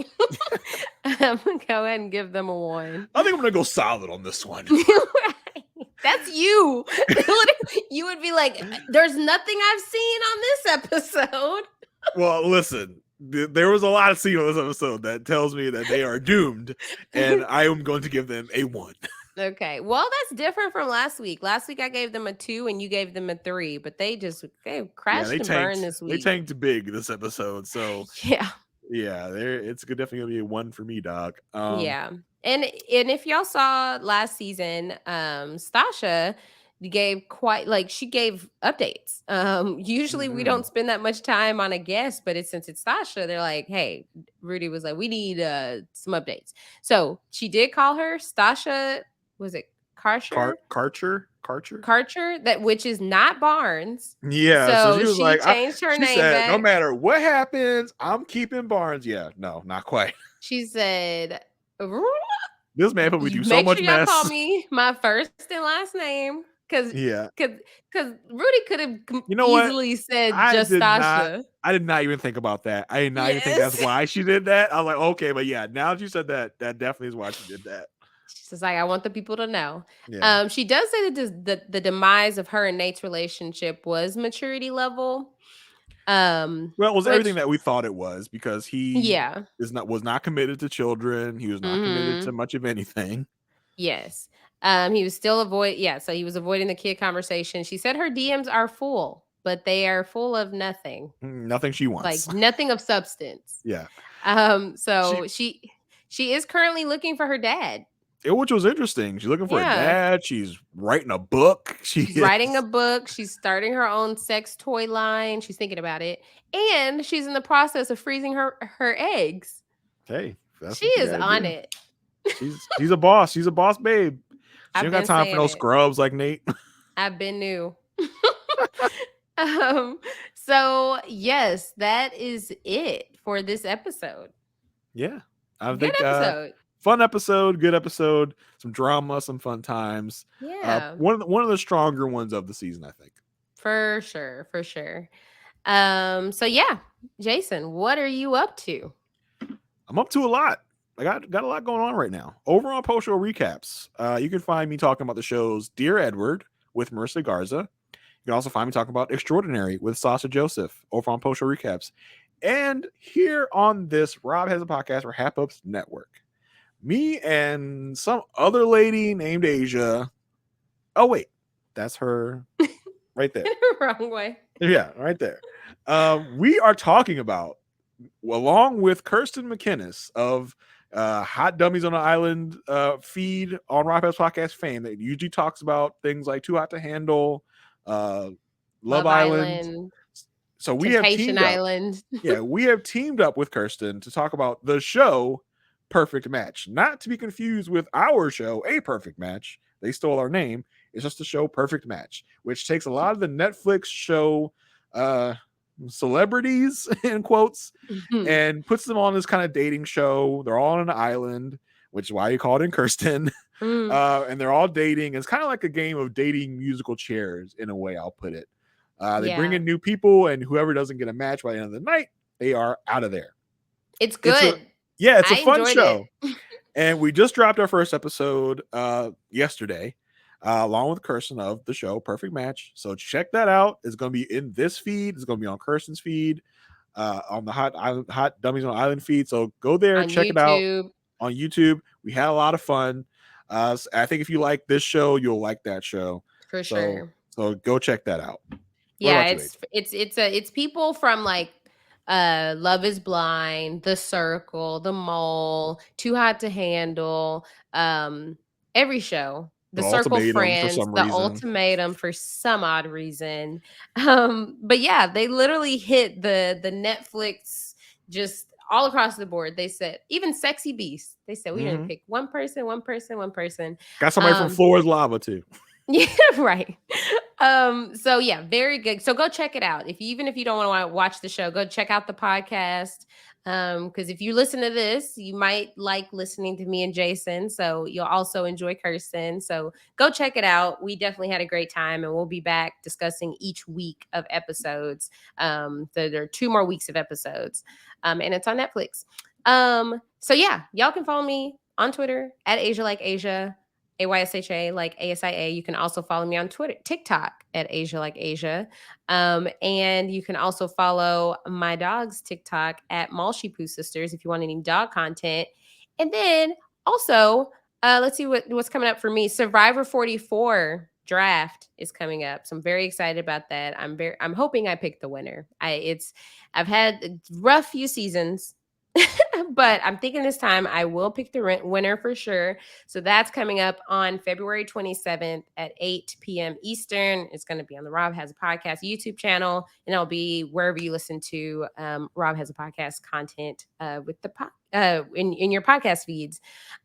I'm gonna go ahead and give them a 1. I think I'm gonna go solid on this one. That's you. You would be like, there's nothing I've seen on this episode. Well, listen, there was a lot of scene on this episode that tells me that they are doomed, and I am going to give them a 1. Okay. Well, that's different from last week. Last week I gave them a 2 and you gave them a 3, but they crashed and burned this week. They tanked big this episode. So yeah, it's definitely gonna be a 1 for me, dog. Yeah. And if y'all saw last season, Stasha gave she gave updates. Usually we don't spend that much time on a guest, but since it's Stasha, they're like, hey, Rudy was like, we need some updates. So she did call her Stasha. Was it Karcher? Karcher, which is not Barnes. Yeah, so she was like, changed her name said, back. no matter what happens, I'm keeping Barnes. Yeah, no, not quite. She said, this man put me through so much mess. Call me my first and last name, because Rudy could have easily said just Stasha. I did not even think about that. I did not even think that's why she did that. I was like, okay, but yeah, now that you said that, that definitely is why she did that. She's like, I want the people to know. Yeah. She does say that the demise of her and Nate's relationship was maturity level. Well, it was everything that we thought it was, because he was not committed to children. He was not committed to much of anything. Yes. He was still so he was avoiding the kid conversation. She said her DMs are full, but they are full of nothing. Nothing she wants. Like nothing of substance. Yeah. So she is currently looking for her dad. Which was interesting. She's looking for a dad. She's writing a book. She's writing a book. She's starting her own sex toy line. She's thinking about it. And she's in the process of freezing her eggs. Hey, she is on it. She's a boss. She's a boss babe. She ain't got time for no scrubs like Nate. I've been new. So yes, that is it for this episode. Yeah. Good episode. Fun episode, good episode, some drama, some fun times. Yeah. One of the stronger ones of the season, I think. For sure. So yeah, Jason, what are you up to? I'm up to a lot. I got a lot going on right now. Over on Post Show Recaps, you can find me talking about the shows Dear Edward with Marissa Garza. You can also find me talking about Extraordinary with Sasha Joseph over on Post Show Recaps. And here on this Rob Has a Podcast for RHAPup's network. Me and some other lady named Aysha. Oh, wait. That's her right there. Wrong way. Yeah, right there. We are talking about, along with Kirsten McInnes of Hot Dummies on an Island feed on RHAPup's podcast fame, that usually talks about things like Too Hot to Handle, Love Island. So we have teamed Island. we have teamed up with Kirsten to talk about the show Perfect Match, not to be confused with our show A Perfect Match. They stole our name. It's just the show Perfect Match, which takes a lot of the Netflix show celebrities in quotes and puts them on this kind of dating show. They're all on an island, which is why you call it in Kirsten. And they're all dating. It's kind of like a game of dating musical chairs in a way, I'll put it. They bring in new people, and whoever doesn't get a match by the end of the night, they are out of there. It's good. It's a fun show. And we just dropped our first episode yesterday, along with Kirsten of the show Perfect Match. So check that out. It's going to be in this feed. It's going to be on Kirsten's feed, on the Hot Dummies on Island feed. So go there, check it out on YouTube. We had a lot of fun. I think if you like this show, you'll like that show for sure. So go check that out. Yeah, it's people from like Love is Blind, The Circle, The Mole, Too Hot to Handle, every show. The Circle Friends, The Ultimatum for some odd reason. But yeah, they literally hit the Netflix just all across the board. They said, even Sexy Beast, they said, we're going to pick one person. Got somebody from Floor is Lava too. Yeah, right. So yeah, very good. So go check it out. Even if you don't want to watch the show, go check out the podcast. Because if you listen to this, you might like listening to me and Jason. So you'll also enjoy Kirsten. So go check it out. We definitely had a great time, and we'll be back discussing each week of episodes. So there are 2 more weeks of episodes. And it's on Netflix. So yeah, y'all can follow me on Twitter at Asia Like Asia. AYSHA like ASIA. You can also follow me on Twitter, TikTok at Asia Like Asia. And you can also follow my dog's TikTok at Malshi Poo Sisters if you want any dog content. And then also, let's see what's coming up for me. Survivor 44 draft is coming up. So I'm very excited about that. I'm hoping I pick the winner. I've had a rough few seasons. But I'm thinking this time I will pick the winner for sure. So that's coming up on February 27th at 8 p.m. Eastern. It's going to be on the Rob Has a Podcast YouTube channel, and it'll be wherever you listen to Rob Has a Podcast content with the in your podcast feeds.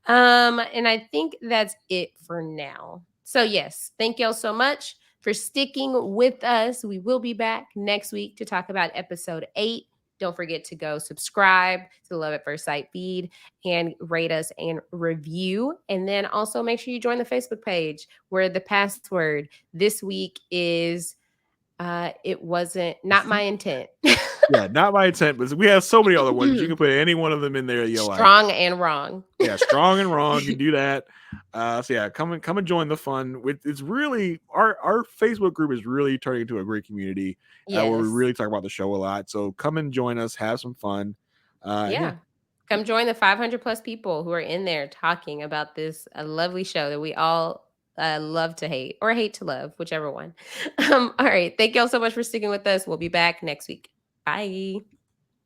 And I think that's it for now. So yes, thank y'all so much for sticking with us. We will be back next week to talk about episode 8. Don't forget to go subscribe to the Love at First Sight feed and rate us and review. And then also make sure you join the Facebook page where the password this week is it wasn't not my intent. Yeah, not my intent, but we have so many other ones. You can put any one of them in there. Strong and wrong. Yeah, strong and wrong. You can do that. So yeah, come and join the fun. It's really our Facebook group is really turning into a great community where we really talk about the show a lot. So come and join us, have some fun. Yeah. Come join the 500 plus people who are in there talking about this lovely show that we all love to hate or hate to love, whichever one. All right. Thank y'all so much for sticking with us. We'll be back next week. Bye.